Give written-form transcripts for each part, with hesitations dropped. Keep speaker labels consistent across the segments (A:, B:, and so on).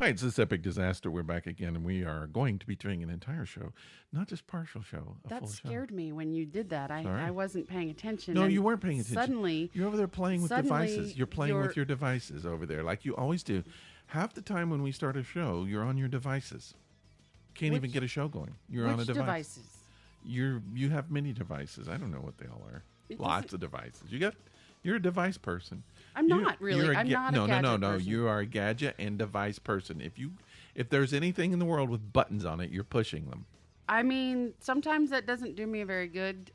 A: Hi, it's This Epic Disaster. We're back again, and we are going to be doing an entire show, not just partial show.
B: That scared me when you did that.
A: Sorry?
B: I wasn't paying attention.
A: No,
B: and
A: you weren't paying attention.
B: Suddenly,
A: you're over there playing with devices. You're playing with your devices over there, like you always do. Half the time when we start a show, you're on your devices. Can't even get a show going. You're on a device.
B: Devices?
A: You have many devices. I don't know what they all are. Lots of devices. You're a device person.
B: I'm not really. I'm not a gadget
A: No.
B: person.
A: You are a gadget and device person. If there's anything in the world with buttons on it, you're pushing them.
B: I mean, sometimes that doesn't do me a very good.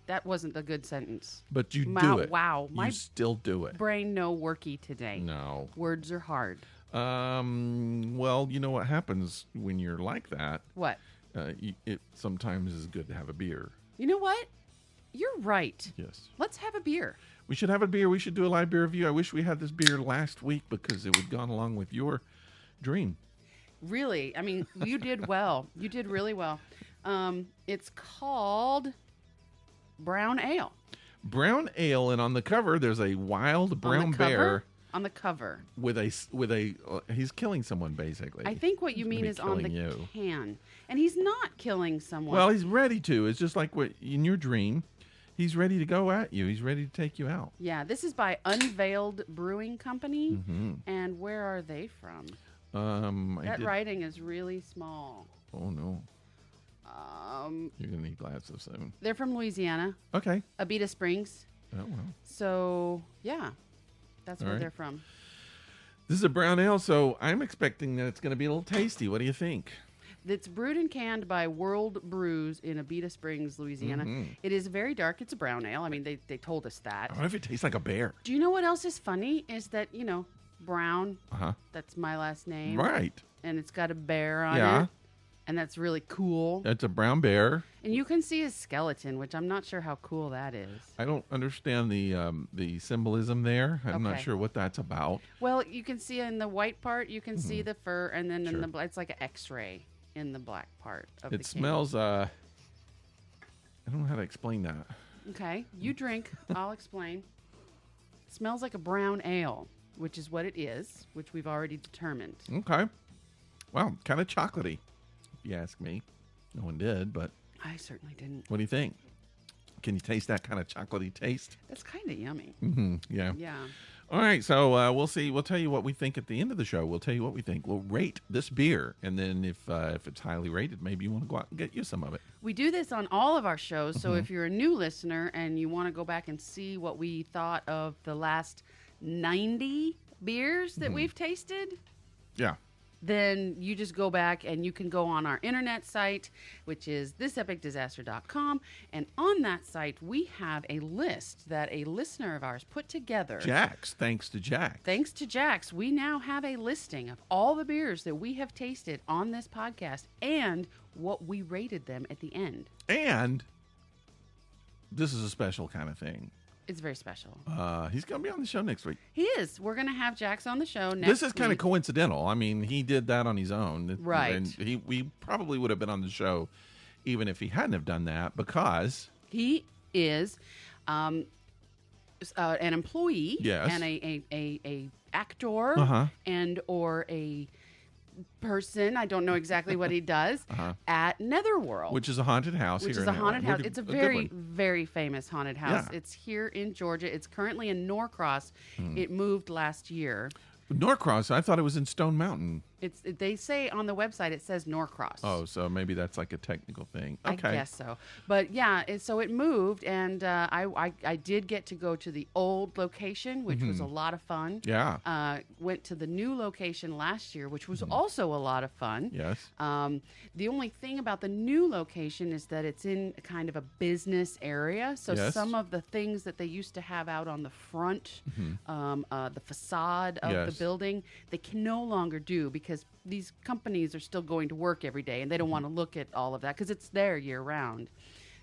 B: That wasn't a good sentence.
A: But you do it.
B: Wow,
A: you still do it.
B: Brain no worky today.
A: No.
B: Words are hard.
A: Well, you know what happens when you're like that?
B: What?
A: It sometimes is good to have a beer.
B: You know what? You're right.
A: Yes.
B: Let's have a beer.
A: We should have a beer. We should do a live beer review. I wish we had this beer last week because it would have gone along with your dream.
B: Really? I mean, you did well. You did really well. It's called Brown Ale.
A: Brown Ale, and on the cover there's a wild brown bear.
B: On the cover.
A: With a he's killing someone basically.
B: I think what you mean is on the can. And he's not killing someone.
A: Well, he's ready to. It's just like what in your dream. He's ready to go at you. He's ready to take you out.
B: Yeah, this is by Unveiled Brewing Company. Mm-hmm. And where are they from? That writing is really small.
A: Oh, no. You're going to need glasses soon.
B: They're from Louisiana.
A: Okay.
B: Abita Springs.
A: Oh, well.
B: So, yeah, that's where they're from.
A: This is a brown ale, so I'm expecting that it's going to be a little tasty. What do you think?
B: It's brewed and canned by World Brews in Abita Springs, Louisiana. Mm-hmm. It is very dark. It's a brown ale. I mean, they told us that.
A: I wonder if it tastes like a bear.
B: Do you know what else is funny? Is that, Brown, that's my last name.
A: Right.
B: And it's got a bear on it. And that's really cool.
A: It's a brown bear.
B: And you can see his skeleton, which I'm not sure how cool that is.
A: I don't understand the symbolism there. I'm not sure what that's about.
B: Well, you can see in the white part, you can see the fur, and then in the it's like an X-ray in the black part of the can.
A: It smells, I don't know how to explain that.
B: Okay, you drink. I'll explain. It smells like a brown ale, which is what it is, which we've already determined.
A: Okay. Well, kind of chocolatey, if you ask me. No one did, but...
B: I certainly didn't.
A: What do you think? Can you taste that kind of chocolatey taste?
B: That's kind of yummy.
A: Mm-hmm. Yeah.
B: Yeah.
A: All right, so we'll see. We'll tell you what we think at the end of the show. We'll tell you what we think. We'll rate this beer, and then if it's highly rated, maybe you want to go out and get you some of it.
B: We do this on all of our shows, so if you're a new listener and you want to go back and see what we thought of the last 90 beers that we've tasted, then you just go back and you can go on our internet site, which is thisepicdisaster.com. And on that site, we have a list that a listener of ours put together.
A: Jax. Thanks to Jax.
B: Thanks to Jax, we now have a listing of all the beers that we have tasted on this podcast and what we rated them at the end.
A: And this is a special kind of thing.
B: It's very special.
A: He's going to be on the show next week.
B: He is. We're going to have Jax on the show next week.
A: This is kind of coincidental. I mean, he did that on his own.
B: Right.
A: And we probably would have been on the show even if he hadn't have done that because...
B: He is an employee and a actor and or a person, I don't know exactly what he does, at Netherworld.
A: Which is a haunted house
B: here. Which is a haunted house. It's a very, very famous haunted house. Yeah. It's here in Georgia. It's currently in Norcross. It moved last year.
A: Norcross? I thought it was in Stone Mountain.
B: They say on the website it says Norcross.
A: Oh, so maybe that's like a technical thing. Okay.
B: I guess so. But yeah, so it moved, and I did get to go to the old location, which was a lot of fun.
A: Yeah.
B: Went to the new location last year, which was also a lot of fun.
A: Yes.
B: The only thing about the new location is that it's in kind of a business area. So some of the things that they used to have out on the front, the facade of the building, they can no longer do because these companies are still going to work every day and they don't want to look at all of that because it's there year round.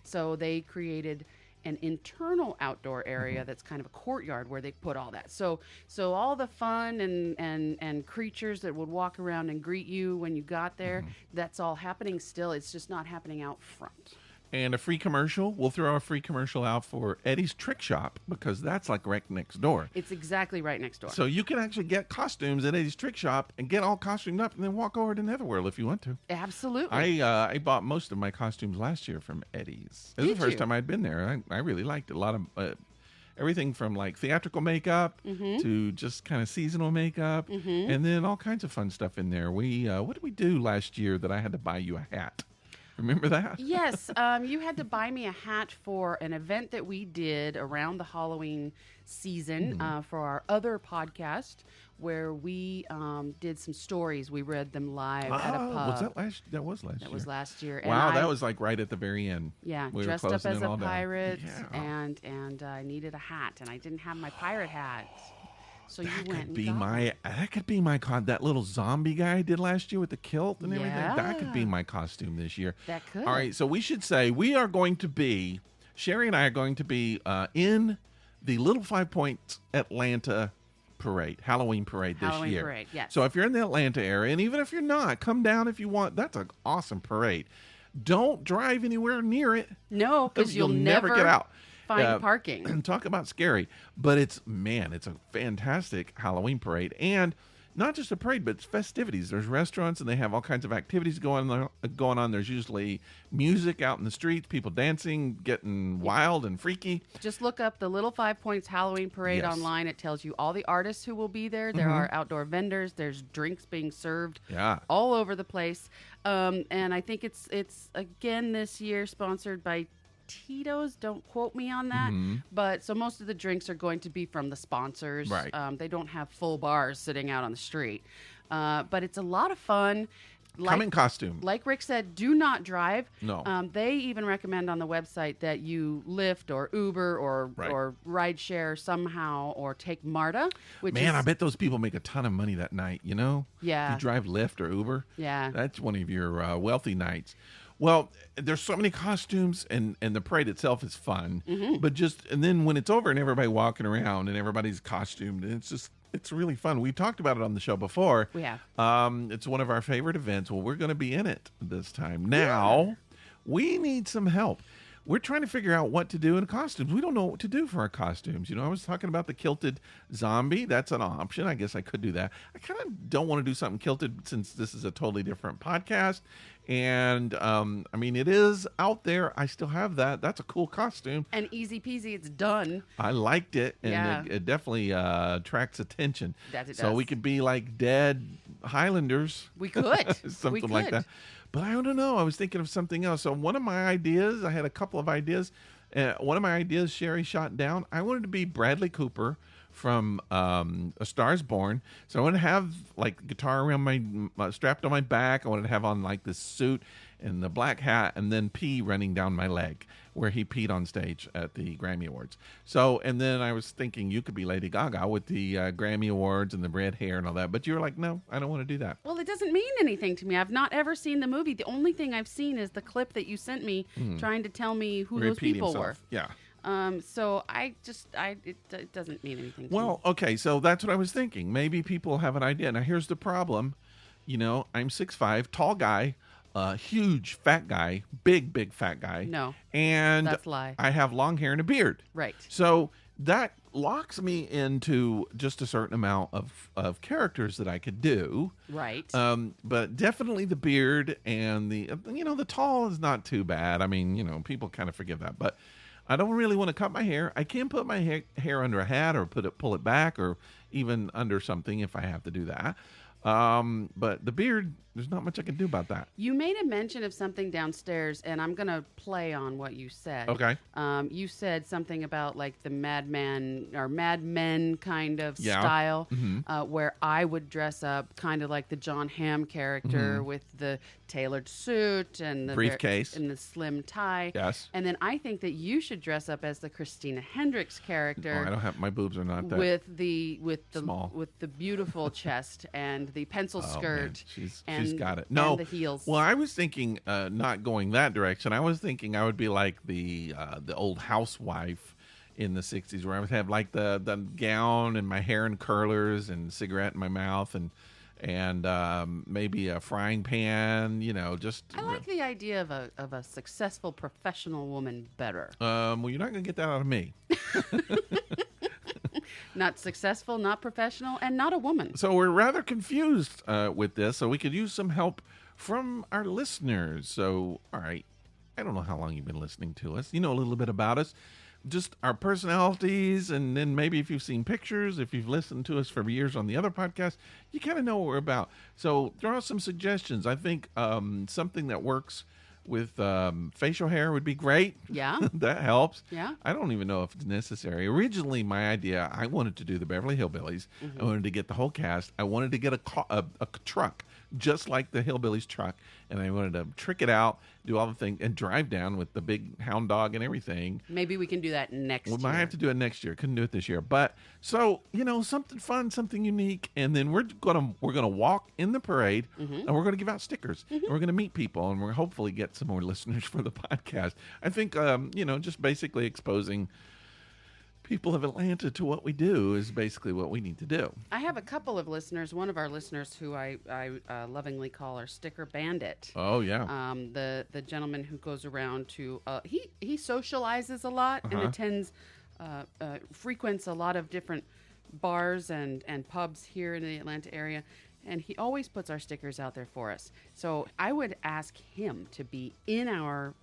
B: So they created an internal outdoor area that's kind of a courtyard where they put all that. So all the fun and creatures that would walk around and greet you when you got there, that's all happening still. It's just not happening out front.
A: And a free commercial. We'll throw a free commercial out for Eddie's Trick Shop because that's like right next door.
B: It's exactly right next door.
A: So you can actually get costumes at Eddie's Trick Shop and get all costumed up and then walk over to Netherworld if you want to.
B: Absolutely.
A: I bought most of my costumes last year from Eddie's. It was the first time I'd been there. I really liked it. A lot of everything from like theatrical makeup to just kind of seasonal makeup and then all kinds of fun stuff in there. We what did we do last year that I had to buy you a hat? Remember that?
B: Yes. You had to buy me a hat for an event that we did around the Halloween season for our other podcast where we did some stories. We read them live at a pub.
A: Was that last? That was last year.
B: That was last year.
A: Wow, that was like right at the very end.
B: Yeah,
A: we
B: dressed up as a pirate,
A: yeah.
B: and I needed a hat, and I didn't have my pirate hat. So
A: that
B: you went
A: could be
B: and got
A: that could be my that little zombie guy I did last year with the kilt and everything. That could be my costume this year.
B: That could.
A: All right, so we should say we are going to be Cheri and I are going to be in the Little 5 Points Atlanta parade, Halloween parade this year.
B: Parade, yes.
A: So if you're in the Atlanta area, and even if you're not, come down if you want. That's an awesome parade. Don't drive anywhere near it.
B: No, because you'll
A: never get out.
B: Find parking.
A: And talk about scary, but it's a fantastic Halloween parade, and not just a parade, but it's festivities. There's restaurants, and they have all kinds of activities going on. There's usually music out in the streets, people dancing, getting wild and freaky.
B: Just look up the Little 5 Points Halloween Parade online. It tells you all the artists who will be there. There are outdoor vendors. There's drinks being served all over the place. And I think it's again this year sponsored by Tito's. Don't quote me on that. But so most of the drinks are going to be from the sponsors.
A: Right.
B: They don't have full bars sitting out on the street. But it's a lot of fun.
A: Come in costume.
B: Like Rick said, do not drive.
A: No.
B: They even recommend on the website that you Lyft or Uber or rideshare somehow or take MARTA.
A: I bet those people make a ton of money that night, you know?
B: Yeah.
A: You drive Lyft or Uber.
B: Yeah.
A: That's one of your wealthy nights. Well, there's so many costumes, and the parade itself is fun. But and then when it's over and everybody walking around and everybody's costumed, it's really fun. We talked about it on the show before.
B: We have.
A: It's one of our favorite events. Well, we're going to be in it this time. Now, we need some help. We're trying to figure out what to do in costumes. We don't know what to do for our costumes. You know, I was talking about the kilted zombie. That's an option. I guess I could do that. I kind of don't want to do something kilted since this is a totally different podcast. And, I mean, it is out there. I still have that. That's a cool costume.
B: And easy peasy, it's done.
A: I liked it. And it definitely attracts attention.
B: That it does.
A: So we could be like dead Highlanders.
B: We could.
A: Something like that. But I don't know. I was thinking of something else. So one of my ideas, I had a couple of ideas. One of my ideas, Cheri shot down. I wanted to be Bradley Cooper from A Star Is Born. So I wanted to have like guitar around strapped on my back. I wanted to have on like this suit and the black hat, and then pee running down my leg where he peed on stage at the Grammy Awards. So, and then I was thinking you could be Lady Gaga with the Grammy Awards and the red hair and all that. But you were like, no, I don't want to do that.
B: Well, it doesn't mean anything to me. I've not ever seen the movie. The only thing I've seen is the clip that you sent me trying to tell me who those people were.
A: Yeah.
B: So it doesn't mean anything to me.
A: Well, okay, so that's what I was thinking. Maybe people have an idea. Now, here's the problem. You know, I'm 6'5", tall guy, huge fat guy, big fat guy.
B: No,
A: and
B: that's a lie.
A: I have long hair and a beard.
B: Right.
A: So that locks me into just a certain amount of characters that I could do.
B: Right.
A: But definitely the beard and the tall is not too bad. I mean, people kind of forgive that, but I don't really want to cut my hair. I can put my hair under a hat or pull it back or even under something if I have to do that. But the beard, there's not much I can do about that.
B: You made a mention of something downstairs, and I'm going to play on what you said.
A: Okay.
B: You said something about like the Mad Men kind of style, where I would dress up kind of like the John Hamm character with the tailored suit and the
A: briefcase
B: and the slim tie.
A: Yes.
B: And then I think that you should dress up as the Christina Hendricks character.
A: Oh, I don't have, my boobs are not that
B: with the
A: small.
B: with the beautiful chest and the pencil skirt.
A: Man. She's got it. No,
B: and the heels.
A: Well, I was thinking not going that direction. I was thinking I would be like the old housewife in the 60s, where I would have like the gown and my hair in curlers and cigarette in my mouth and and maybe a frying pan. Just.
B: I like the idea of a successful professional woman better.
A: Well, you're not going to get that out of me.
B: Not successful, not professional, and not a woman.
A: So we're rather confused with this, so we could use some help from our listeners. So, all right, I don't know how long you've been listening to us. You know a little bit about us, just our personalities, and then maybe if you've seen pictures, if you've listened to us for years on the other podcast, you kind of know what we're about. So throw out some suggestions. I think something that works with facial hair would be great.
B: Yeah.
A: That helps.
B: Yeah.
A: I don't even know if it's necessary. Originally, my idea, I wanted to do the Beverly Hillbillies. I wanted to get the whole cast. I wanted to get a truck, just like the Hillbillies truck. And I wanted to trick it out, do all the things, and drive down with the big hound dog and everything.
B: Maybe we can do that next year.
A: We might have to do it next year. Couldn't do it this year. But so, something fun, something unique. And then we're gonna walk in the parade, and we're gonna give out stickers. And we're gonna meet people, and we're hopefully get some more listeners for the podcast. I think just basically exposing people of Atlanta to what we do is basically what we need to do.
B: I have a couple of listeners. One of our listeners who I lovingly call our sticker bandit.
A: Oh yeah.
B: The gentleman who goes around to he socializes a lot and attends frequents a lot of different bars and pubs here in the Atlanta area. And he always puts our stickers out there for us. So I would ask him to be in our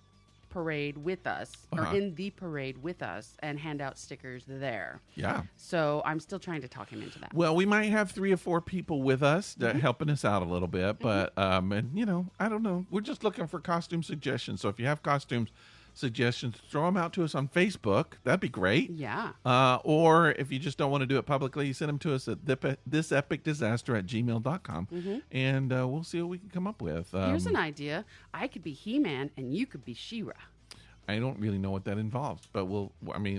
B: parade with us, or in the parade with us, and hand out stickers there.
A: Yeah.
B: So I'm still trying to talk him into that.
A: Well, we might have 3 or 4 people with us that helping us out a little bit, but I don't know. We're just looking for costume suggestions. So if you have costumes suggestions, throw them out to us on Facebook. That'd be great.
B: Yeah.
A: Or if you just don't want to do it publicly, send them to us at thisepicdisaster@gmail.com, and we'll see what we can come up with.
B: Here's an idea. I could be He-Man and you could be She-Ra.
A: I don't really know what that involves, but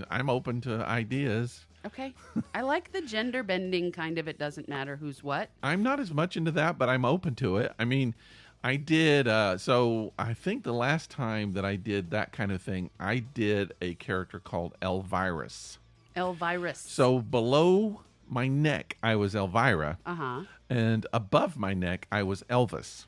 A: I'm open to ideas.
B: Okay. I like the gender bending kind of, it doesn't matter who's what.
A: I'm not as much into that, but I'm open to it. I mean, I did, so I think the last time that I did that kind of thing, I did a character called Elvirus.
B: Elvirus.
A: So below my neck, I was Elvira. And above my neck, I was Elvis.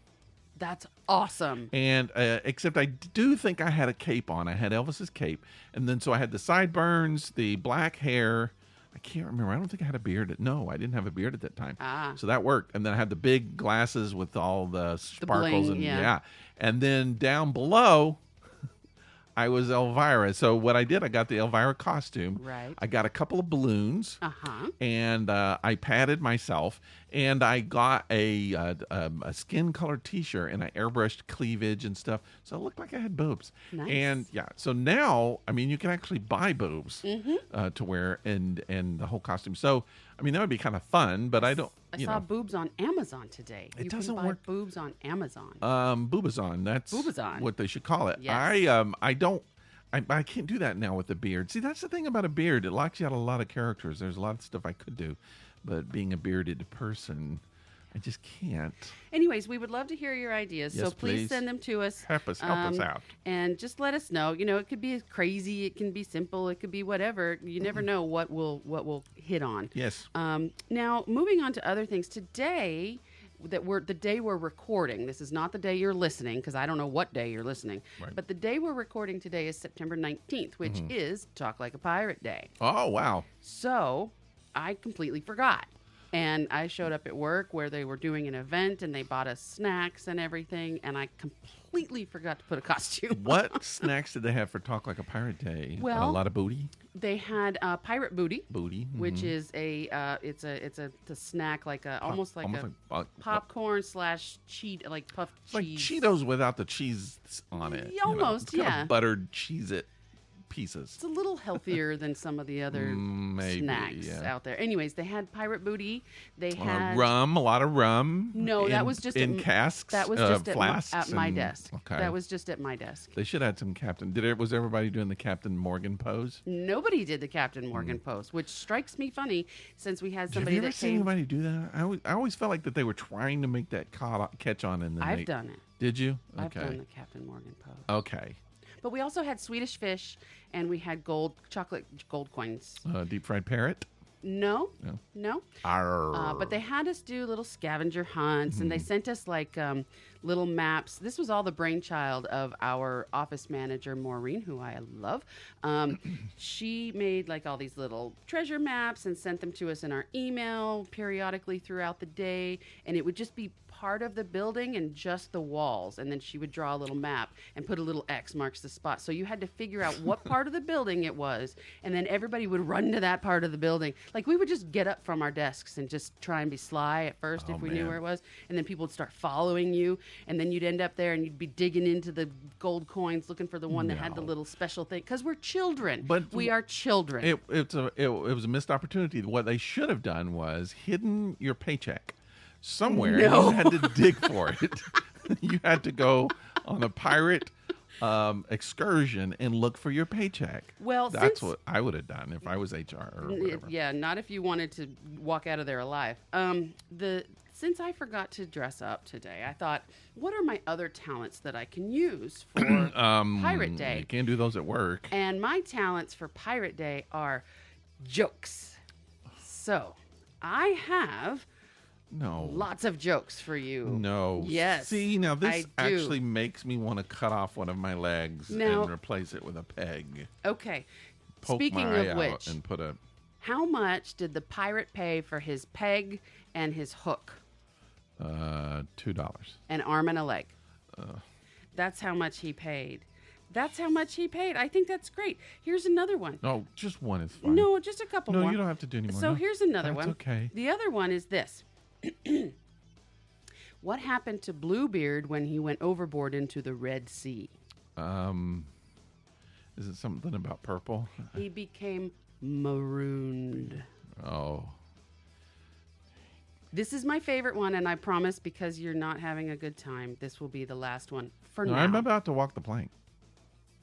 B: That's awesome.
A: And except I do think I had a cape on. I had Elvis's cape. And then so I had the sideburns, the black hair. I can't remember. I don't think I had a beard. No, I didn't have a beard at that time. So that worked. And then I had the big glasses with all the sparkles.
B: Bling, yeah.
A: And then down below, I was Elvira. So what I did, I got the Elvira costume.
B: Right.
A: I got a couple of balloons. And I padded myself. And I got a skin colored T-shirt, and I airbrushed cleavage and stuff, so it looked like I had boobs.
B: Nice.
A: And so now, you can actually buy boobs to wear and the whole costume. So that would be kind of fun, but I don't.
B: I saw boobs on Amazon today.
A: It doesn't
B: can buy
A: work.
B: Boobs on Amazon.
A: Boobazon. That's
B: Boobazon.
A: what they should call it.
B: Yes.
A: I don't. I can't do that now with the beard. See, that's the thing about a beard. It locks you out of a lot of characters. There's a lot of stuff I could do. But being a bearded person, I just can't.
B: Anyways, we would love to hear your ideas.
A: Yes,
B: so please send them to us.
A: Help us out.
B: And just let us know. It could be crazy. It can be simple. It could be whatever. You never know what we'll hit on.
A: Yes.
B: Now, moving on to other things. Today, the day we're recording. This is not the day you're listening, because I don't know what day you're listening.
A: Right.
B: But the day we're recording today is September 19th, which is Talk Like a Pirate Day.
A: Oh, wow.
B: So I completely forgot. And I showed up at work where they were doing an event, and they bought us snacks and everything, and I completely forgot to put a costume on.
A: What snacks did they have for Talk Like a Pirate Day?
B: Well,
A: a lot of booty?
B: They had pirate booty.
A: Booty.
B: Which is it's a snack, like almost like popcorn / cheat, like puffed
A: it's like
B: cheese.
A: Cheetos without the cheese on it.
B: Almost,
A: It's kind of buttered Cheez-It pieces.
B: It's a little healthier than some of the other snacks out there. Anyways, they had pirate booty. They had
A: rum, a lot of rum.
B: No, that was just
A: in casks.
B: That was just
A: flasks
B: at my desk.
A: Okay.
B: That was just at my desk.
A: They should have had some Captain. Was everybody doing the Captain Morgan pose?
B: Nobody did the Captain Morgan pose, which strikes me funny since we had somebody
A: have you ever
B: that
A: seen
B: came.
A: anybody do that? I always felt like that they were trying to make that catch on, and then
B: I've done it.
A: Did you? Okay.
B: I've done the Captain Morgan pose.
A: Okay.
B: But we also had Swedish fish, and we had chocolate gold coins.
A: Deep fried parrot.
B: No.
A: Arr.
B: But they had us do little scavenger hunts, and they sent us like little maps. This was all the brainchild of our office manager, Maureen, who I love. She made like all these little treasure maps and sent them to us in our email periodically throughout the day, and it would just be part of the building and just the walls, and then she would draw a little map and put a little X marks the spot. So you had to figure out what part of the building it was, and then everybody would run to that part of the building. Like we would just get up from our desks and just try and be sly at first if we knew where it was, and then people would start following you, and then you'd end up there and you'd be digging into the gold coins looking for the one that had the little special thing, because we're children. But we are children.
A: It was a missed opportunity. What they should have done was hidden your paycheck somewhere.
B: No.
A: You had to dig for it. You had to go on a pirate excursion and look for your paycheck.
B: Well,
A: that's what I would have done if I was HR or whatever.
B: Yeah, not if you wanted to walk out of there alive. Since I forgot to dress up today, I thought, what are my other talents that I can use for Pirate Day?
A: You can't do those at work.
B: And my talents for Pirate Day are jokes. So I have lots of jokes for you.
A: No.
B: Yes.
A: See, now this actually makes me want to cut off one of my legs and replace it with a peg.
B: Okay.
A: Poke
B: Speaking
A: my eye
B: of which,
A: and put a...
B: How much did the pirate pay for his peg and his hook?
A: $2.
B: An arm and a leg. That's how much he paid. I think that's great. Here's another one.
A: No, just one is fine.
B: No, just a couple more.
A: No, you don't have to do any more.
B: So here's another one.
A: Okay.
B: The other one is this. What happened to Bluebeard when he went overboard into the Red Sea?
A: Is it something about purple?
B: He became marooned.
A: Oh.
B: This is my favorite one, and I promise, because you're not having a good time, this will be the last one for now.
A: I'm about to walk the plank.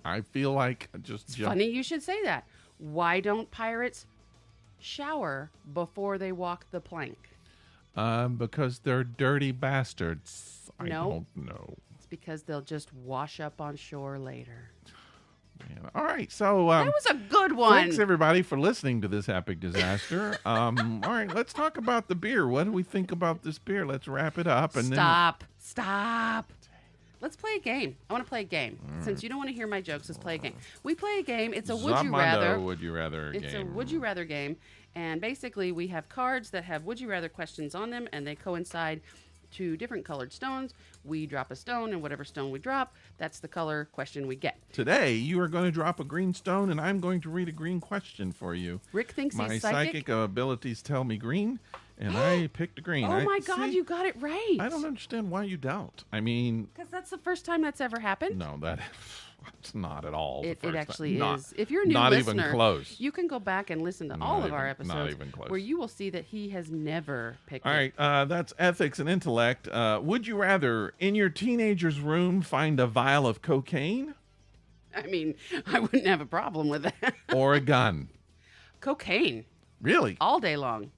A: I feel like
B: It's funny you should say that. Why don't pirates shower before they walk the plank?
A: Because they're dirty bastards.
B: No.
A: I don't know.
B: It's because they'll just wash up on shore later.
A: Man. All right, so
B: that was a good one.
A: Thanks everybody for listening to this epic disaster. All right, let's talk about the beer. What do we think about this beer? Let's wrap it up and
B: Stop. Let's play a game. I want to play a game. Since you don't want to hear my jokes, let's play a game. We play a game. It's a would you rather.
A: Would you rather game.
B: It's a would you rather game, and basically we have cards that have would you rather questions on them, and they coincide to different colored stones. We drop a stone, and whatever stone we drop, that's the color question we get.
A: Today, you are going to drop a green stone, and I'm going to read a green question for you.
B: Rick thinks
A: my
B: he's psychic.
A: My psychic abilities tell me green, and I picked green.
B: Oh my God, you got it right.
A: I don't understand why you doubt. I mean...
B: Because that's the first time that's ever happened.
A: No, that's not at all.
B: It actually
A: time.
B: is. If you're a new
A: not
B: listener,
A: even close.
B: You can go back and listen to all of our episodes.
A: Not even close.
B: Where you will see that he has never picked it.
A: All right, that's ethics and intellect. Would you rather, in your teenager's room, find a vial of cocaine?
B: I mean, I wouldn't have a problem with that.
A: Or a gun?
B: Cocaine.
A: Really?
B: All day long.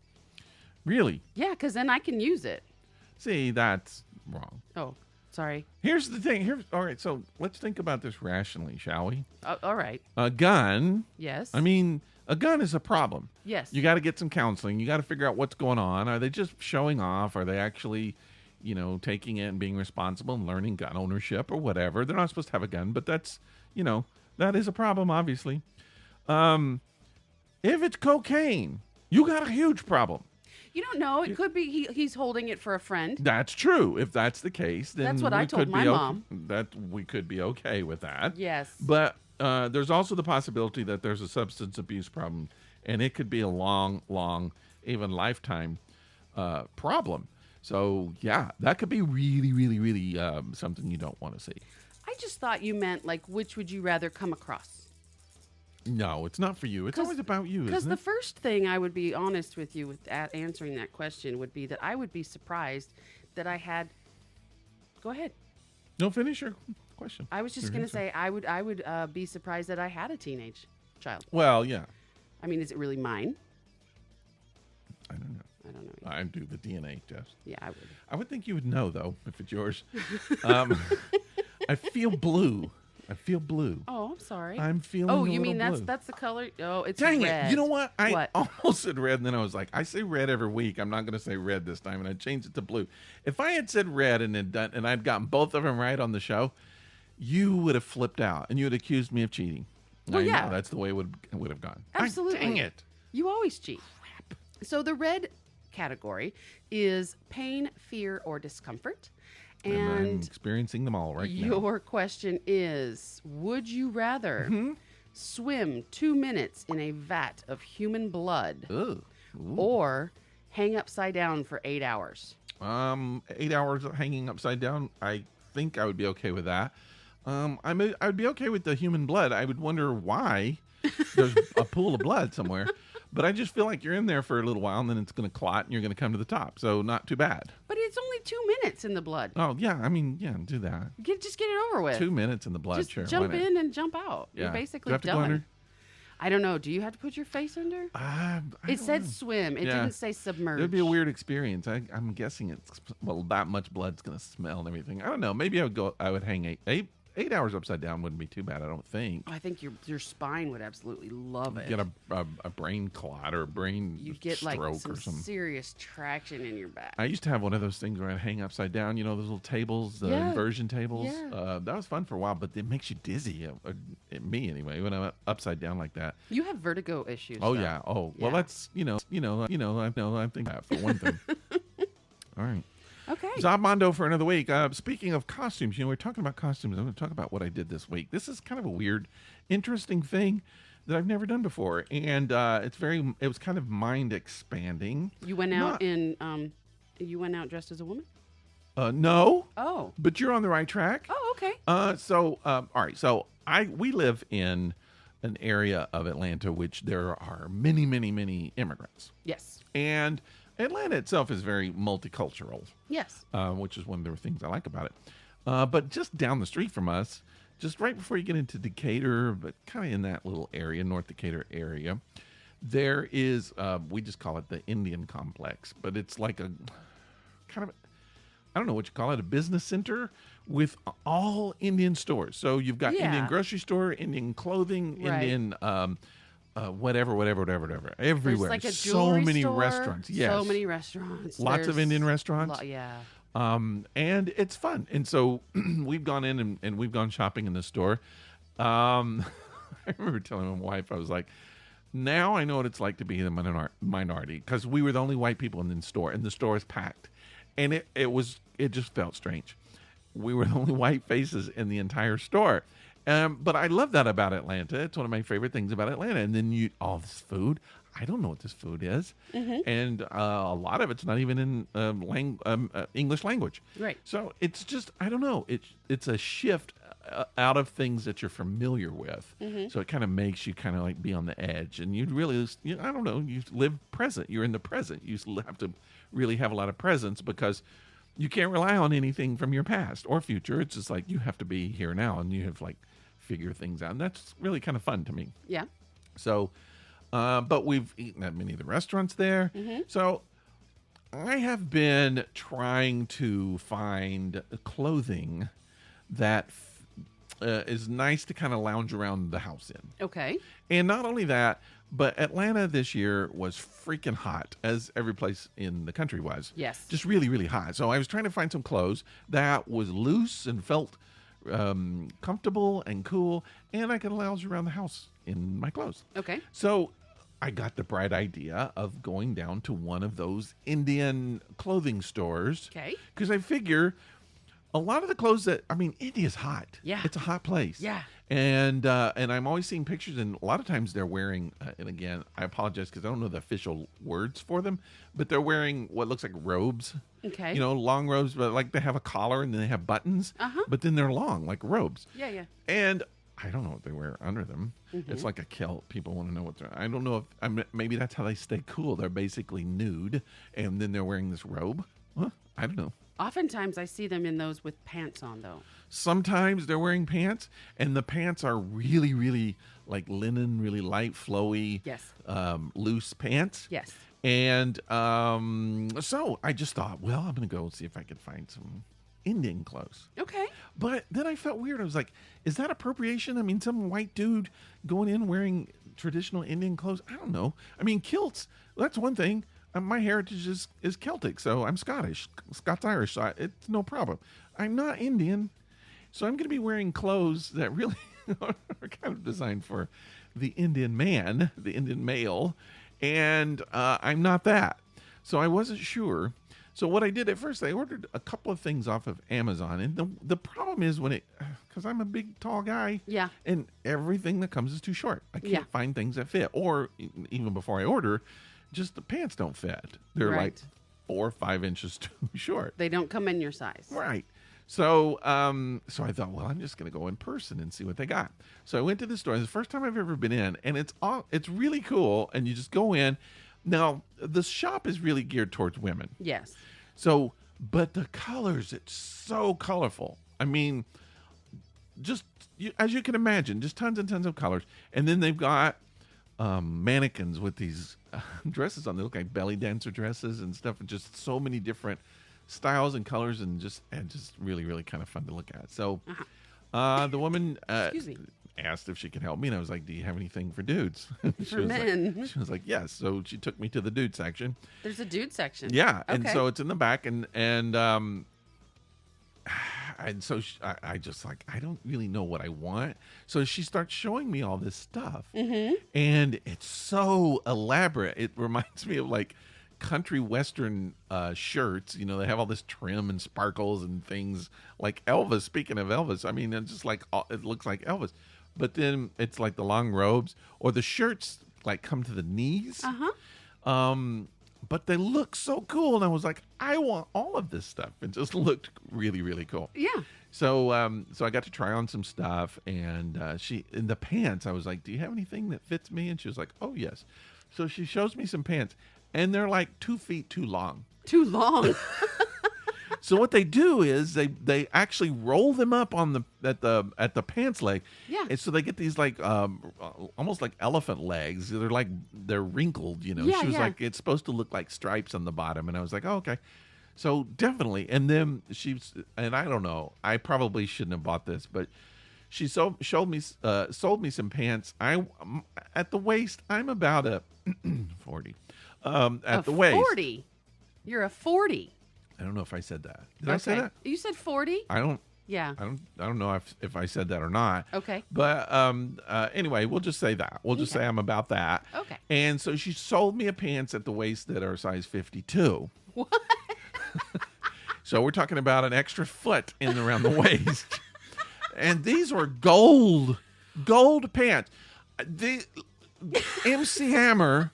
A: Really?
B: Yeah, because then I can use it.
A: See, that's wrong.
B: Oh, sorry.
A: Here's the thing. All right, so let's think about this rationally, shall we?
B: All right.
A: A gun.
B: Yes.
A: I mean, a gun is a problem.
B: Yes.
A: You got to get some counseling. You got to figure out what's going on. Are they just showing off? Are they actually, taking it and being responsible and learning gun ownership or whatever? They're not supposed to have a gun, but that's, that is a problem, obviously. If it's cocaine, you got a huge problem.
B: You don't know. It could be he's holding it for a friend.
A: That's true. If that's the case, then
B: that's what I told my mom.
A: That we could be okay with that.
B: Yes.
A: But there's also the possibility that there's a substance abuse problem, and it could be a long, even lifetime problem. So, yeah, that could be really, really, really something you don't want to see.
B: I just thought you meant, which would you rather come across?
A: No, it's not for you. It's always about you, isn't it?
B: Because the first thing I would be honest with you with answering that question would be that I would be surprised that I had... Go ahead.
A: No, finish your question.
B: I was just going to say I would be surprised that I had a teenage child.
A: Well, yeah.
B: I mean, is it really mine?
A: I don't know.
B: I don't know.
A: I do the DNA test.
B: Yeah, I would.
A: I would think you would know, though, if it's yours. I feel blue.
B: Oh, I'm sorry.
A: I'm feeling.
B: Oh,
A: a
B: you mean
A: little blue.
B: that's the color? Oh, it's
A: Dang
B: red.
A: it! You know what? I
B: What?
A: almost said red, and then I was like, I say red every week. I'm not going to say red this time, and I changed it to blue. If I had said red and I'd gotten both of them right on the show, you would have flipped out, and you would have accused me of cheating.
B: Well, yeah,
A: know, that's the way it would have gone.
B: Absolutely.
A: Dang it!
B: You always cheat. Crap. So the red category is pain, fear, or discomfort.
A: And I'm experiencing them all right now.
B: Your question is, would you rather swim 2 minutes in a vat of human blood or hang upside down for 8 hours?
A: 8 hours hanging upside down, I think I would be okay with that. I would be okay with the human blood. I would wonder why there's a pool of blood somewhere. But I just feel like you're in there for a little while, and then it's going to clot, and you're going to come to the top. So not too bad.
B: But it's only 2 minutes in the blood.
A: Oh, yeah. I mean, yeah, do that.
B: Just get it over with.
A: 2 minutes in the blood,
B: just
A: sure.
B: jump in and jump out.
A: Yeah.
B: You're basically
A: do I have to
B: done.
A: go under?
B: I don't know. Do you have to put your face under? It said swim. It didn't say submerge.
A: It would be a weird experience. I'm guessing it's, that much blood's going to smell and everything. I don't know. Maybe I would hang 8 hours upside down wouldn't be too bad, I don't think.
B: I think your spine would absolutely love it.
A: You get a brain clot or a brain
B: you get
A: stroke
B: like some
A: or something.
B: Serious traction in your back.
A: I used to have one of those things where I'd hang upside down, those little tables, the inversion tables.
B: Yeah.
A: That was fun for a while, but it makes you dizzy. Me anyway, when I'm upside down like that.
B: You have vertigo issues.
A: Oh
B: though.
A: yeah. Oh well, that's I think that for one thing. All right.
B: Okay.
A: Zabmondo for another week. Speaking of costumes, we're talking about costumes. I'm going to talk about what I did this week. This is kind of a weird, interesting thing that I've never done before, and it was kind of mind expanding.
B: You went out you went out dressed as a woman?
A: No.
B: Oh.
A: But you're on the right track.
B: Oh, okay.
A: All right. So we live in an area of Atlanta which there are many, many, many immigrants.
B: Yes.
A: And Atlanta itself is very multicultural.
B: Yes.
A: Which is one of the things I like about it. But just down the street from us, just right before you get into Decatur, but kind of in that little area, North Decatur area, there is, we just call it the Indian complex, but it's like a kind of, I don't know what you call it, a business center with all Indian stores. So you've got Indian grocery store, Indian clothing,
B: Right.
A: Indian whatever, everywhere.
B: Like a
A: so many
B: store,
A: restaurants. Yes.
B: So many restaurants.
A: Lots of Indian restaurants.
B: Yeah.
A: And it's fun. And so we've gone in and we've gone shopping in the store. I remember telling my wife, I was like, now I know what it's like to be the minority, because we were the only white people in the store, and the store is packed. And it just felt strange. We were the only white faces in the entire store. But I love that about Atlanta. It's one of my favorite things about Atlanta. And then all this food. I don't know what this food is. Mm-hmm. And a lot of it's not even in English language.
B: Right.
A: So it's just, I don't know. It's a shift out of things that you're familiar with. Mm-hmm. So it kind of makes you kind of like be on the edge. And you really, I don't know, you live present. You're in the present. You have to really have a lot of presence, because you can't rely on anything from your past or future. It's just like you have to be here now, and you have like figure things out. And that's really kind of fun to me.
B: Yeah.
A: So, but we've eaten at many of the restaurants there. Mm-hmm. So I have been trying to find clothing that is nice to kind of lounge around the house in.
B: Okay.
A: And not only that, but Atlanta this year was freaking hot, as every place in the country was.
B: Yes.
A: Just really, really hot. So I was trying to find some clothes that was loose and felt comfortable and cool, and I could lounge around the house in my clothes.
B: Okay.
A: So I got the bright idea of going down to one of those Indian clothing stores.
B: Okay.
A: Because I figure a lot of the clothes India's hot.
B: Yeah.
A: It's a hot place.
B: Yeah.
A: And I'm always seeing pictures, and a lot of times they're wearing, and again, I apologize because I don't know the official words for them, but they're wearing what looks like robes.
B: Okay.
A: Long robes, but like they have a collar and then they have buttons, but then they're long, like robes.
B: Yeah, yeah.
A: And I don't know what they wear under them. Mm-hmm. It's like a kilt. People want to know what they're. I don't know if maybe that's how they stay cool. They're basically nude, and then they're wearing this robe. Huh? I don't know.
B: Oftentimes I see them in those with pants on, though.
A: Sometimes they're wearing pants, and the pants are really, really like linen, really light, flowy,
B: yes,
A: loose pants.
B: Yes.
A: And so I just thought, well, I'm going to go see if I can find some Indian clothes.
B: Okay.
A: But then I felt weird. I was like, is that appropriation? I mean, some white dude going in wearing traditional Indian clothes? I don't know. I mean, kilts, that's one thing. My heritage is Celtic, so I'm Scottish, Scots-Irish, so it's no problem. I'm not Indian, so I'm going to be wearing clothes that really are kind of designed for the Indian man, the Indian male, and I'm not that. So I wasn't sure. So what I did at first, I ordered a couple of things off of Amazon, and the problem is because I'm a big, tall guy,
B: yeah,
A: and everything that comes is too short. I can't find things that fit, or even before I order, just the pants don't fit. They're like 4 or 5 inches too short.
B: They don't come in your size.
A: Right. So so I thought, well, I'm just going to go in person and see what they got. So I went to the store. It's the first time I've ever been in, and it's really cool. And you just go in. Now, the shop is really geared towards women.
B: Yes.
A: So, but the colors, it's so colorful. I mean, just as you can imagine, just tons and tons of colors. And then they've got mannequins with these dresses on. They look like belly dancer dresses and stuff, and just so many different styles and colors, and just really, really kind of fun to look at. So the woman asked if she could help me, and I was like, do you have anything for dudes?
B: For men.
A: Like, she was like, yes. So she took me to the dude section.
B: There's a dude section.
A: Yeah. Okay. And so it's in the back, and so I just like, I don't really know what I want. So she starts showing me all this stuff, and it's so elaborate. It reminds me of like country western shirts. You know, they have all this trim and sparkles and things like Elvis. Speaking of Elvis, I mean, it's just like, it looks like Elvis. But then it's like the long robes, or the shirts like come to the knees. But they look so cool, and I was like, I want all of this stuff. It just looked really, really cool.
B: Yeah.
A: So so I got to try on some stuff, and she, in the pants, I was like, do you have anything that fits me? And she was like, oh, yes. So she shows me some pants, and they're like 2 feet too long.
B: Too long.
A: So what they do is they actually roll them up on at the pants leg.
B: Yeah.
A: And so they get these like almost like elephant legs. They're wrinkled, you know.
B: Yeah,
A: she was like, it's supposed to look like stripes on the bottom, and I was like, oh, okay. So definitely. And then and I don't know, I probably shouldn't have bought this, but she sold me some pants. At the waist, I'm about a 40. At the waist.
B: 40. You're a 40.
A: I don't know if I said that. Did I say that?
B: You said 40?
A: I don't.
B: Yeah.
A: I don't know if I said that or not.
B: Okay.
A: But anyway, we'll just say that. We'll just say I'm about that.
B: Okay.
A: And so she sold me a pants at the waist that are size 52.
B: What?
A: So we're talking about an extra foot in around the waist. And these were gold pants. The MC Hammer.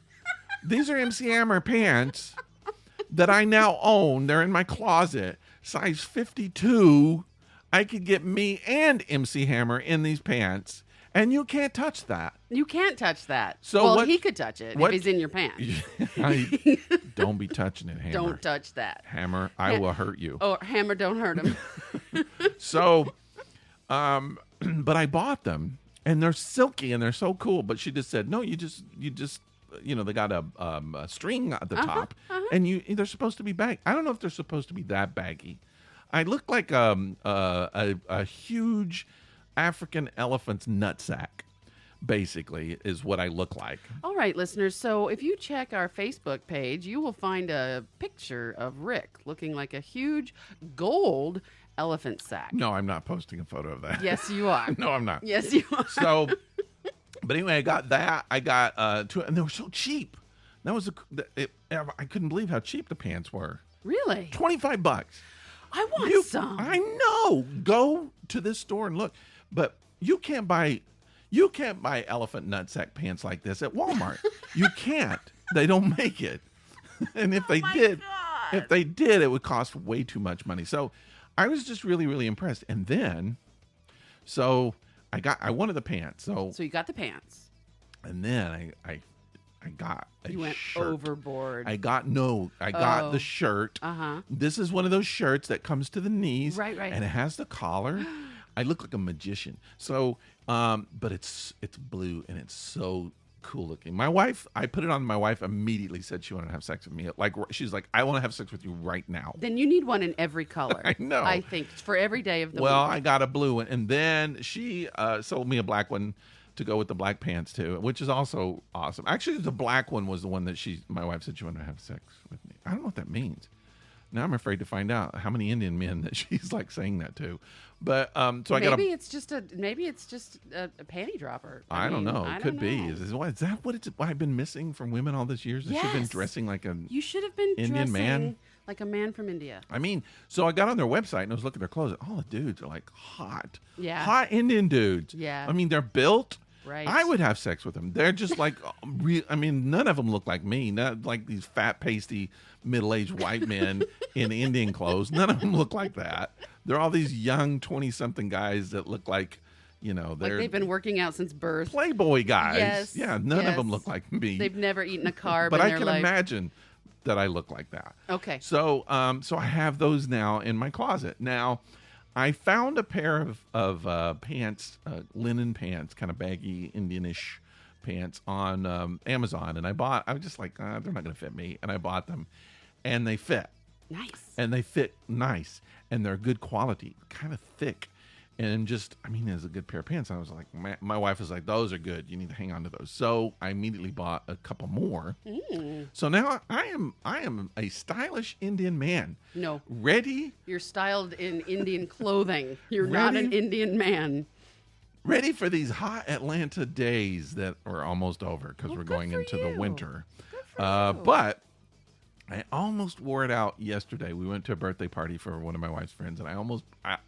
A: These are MC Hammer pants that I now own. They're in my closet. Size 52. I could get me and MC Hammer in these pants, and you can't touch that.
B: You can't touch that.
A: So
B: he could touch it if he's in your pants.
A: Don't be touching it, Hammer.
B: Don't touch that.
A: Hammer, I will hurt you.
B: Oh, Hammer, don't hurt him.
A: So, but I bought them, and they're silky, and they're so cool. But she just said, no, you just they got a string at the top, and they're supposed to be baggy. I don't know if they're supposed to be that baggy. I look like a huge African elephant's nutsack, basically, is what I look like.
B: All right, listeners. So if you check our Facebook page, you will find a picture of Rick looking like a huge gold elephant sack.
A: No, I'm not posting a photo of that.
B: Yes, you are.
A: No, I'm not.
B: Yes, you are.
A: So... But anyway, I got that. I got two, and they were so cheap. That was I couldn't believe how cheap the pants were.
B: Really?
A: $25.
B: I want some.
A: I know. Go to this store and look. But you can't buy elephant nutsack pants like this at Walmart. You can't. They don't make it. And if they did, it would cost way too much money. So I was just really, really impressed. And then, I wanted the pants. So
B: you got the pants.
A: And then I got a shirt.
B: You went overboard.
A: I got the shirt. This is one of those shirts that comes to the knees.
B: Right.
A: And it has the collar. I look like a magician. So, but it's blue, and it's so cool looking. My wife, I put it on. My wife immediately said she wanted to have sex with me. Like she's like, I want to have sex with you right now.
B: Then you need one in every color.
A: I know.
B: I think for every day of the week.
A: Well, I got a blue one, and then she sold me a black one to go with the black pants too, which is also awesome. Actually, the black one was the one that my wife said she wanted to have sex with me. I don't know what that means. Now I'm afraid to find out how many Indian men that she's like saying that to. But so I got
B: maybe it's just a panty dropper.
A: I don't know. It could be. Is that what I've been missing from women all these years? Yes. Should have been dressing like a
B: You should have been
A: Indian man,
B: like a man from India.
A: I mean, so I got on their website and I was looking at their clothes. All the dudes are like hot.
B: Yeah.
A: Hot Indian dudes.
B: Yeah.
A: I mean, they're built.
B: Right.
A: I would have sex with them. They're just like, I mean, none of them look like me. Not like these fat, pasty, middle-aged white men in Indian clothes. None of them look like that. They're all these young 20-something guys that look like, they're
B: they've been working out since birth.
A: Playboy guys.
B: Yes.
A: Yeah, none of them look like me.
B: They've never eaten a carb
A: but
B: in
A: I
B: their
A: can
B: life.
A: imagine that I look like that.
B: Okay.
A: So, so I have those now in my closet. Now, I found a pair of pants, linen pants, kind of baggy Indianish pants on Amazon, and I was just like, they're not going to fit me, and I bought them, and they fit.
B: Nice.
A: And they fit nice, and they're good quality, kind of thick, and just, I mean, it's a good pair of pants. I was like, my wife was like, those are good. You need to hang on to those. So I immediately bought a couple more. So now I am a stylish Indian man.
B: No.
A: Ready?
B: You're styled in Indian clothing. You're not an Indian man.
A: Ready for these hot Atlanta days that are almost over because we're going into the winter. But I almost wore it out yesterday. We went to a birthday party for one of my wife's friends, and I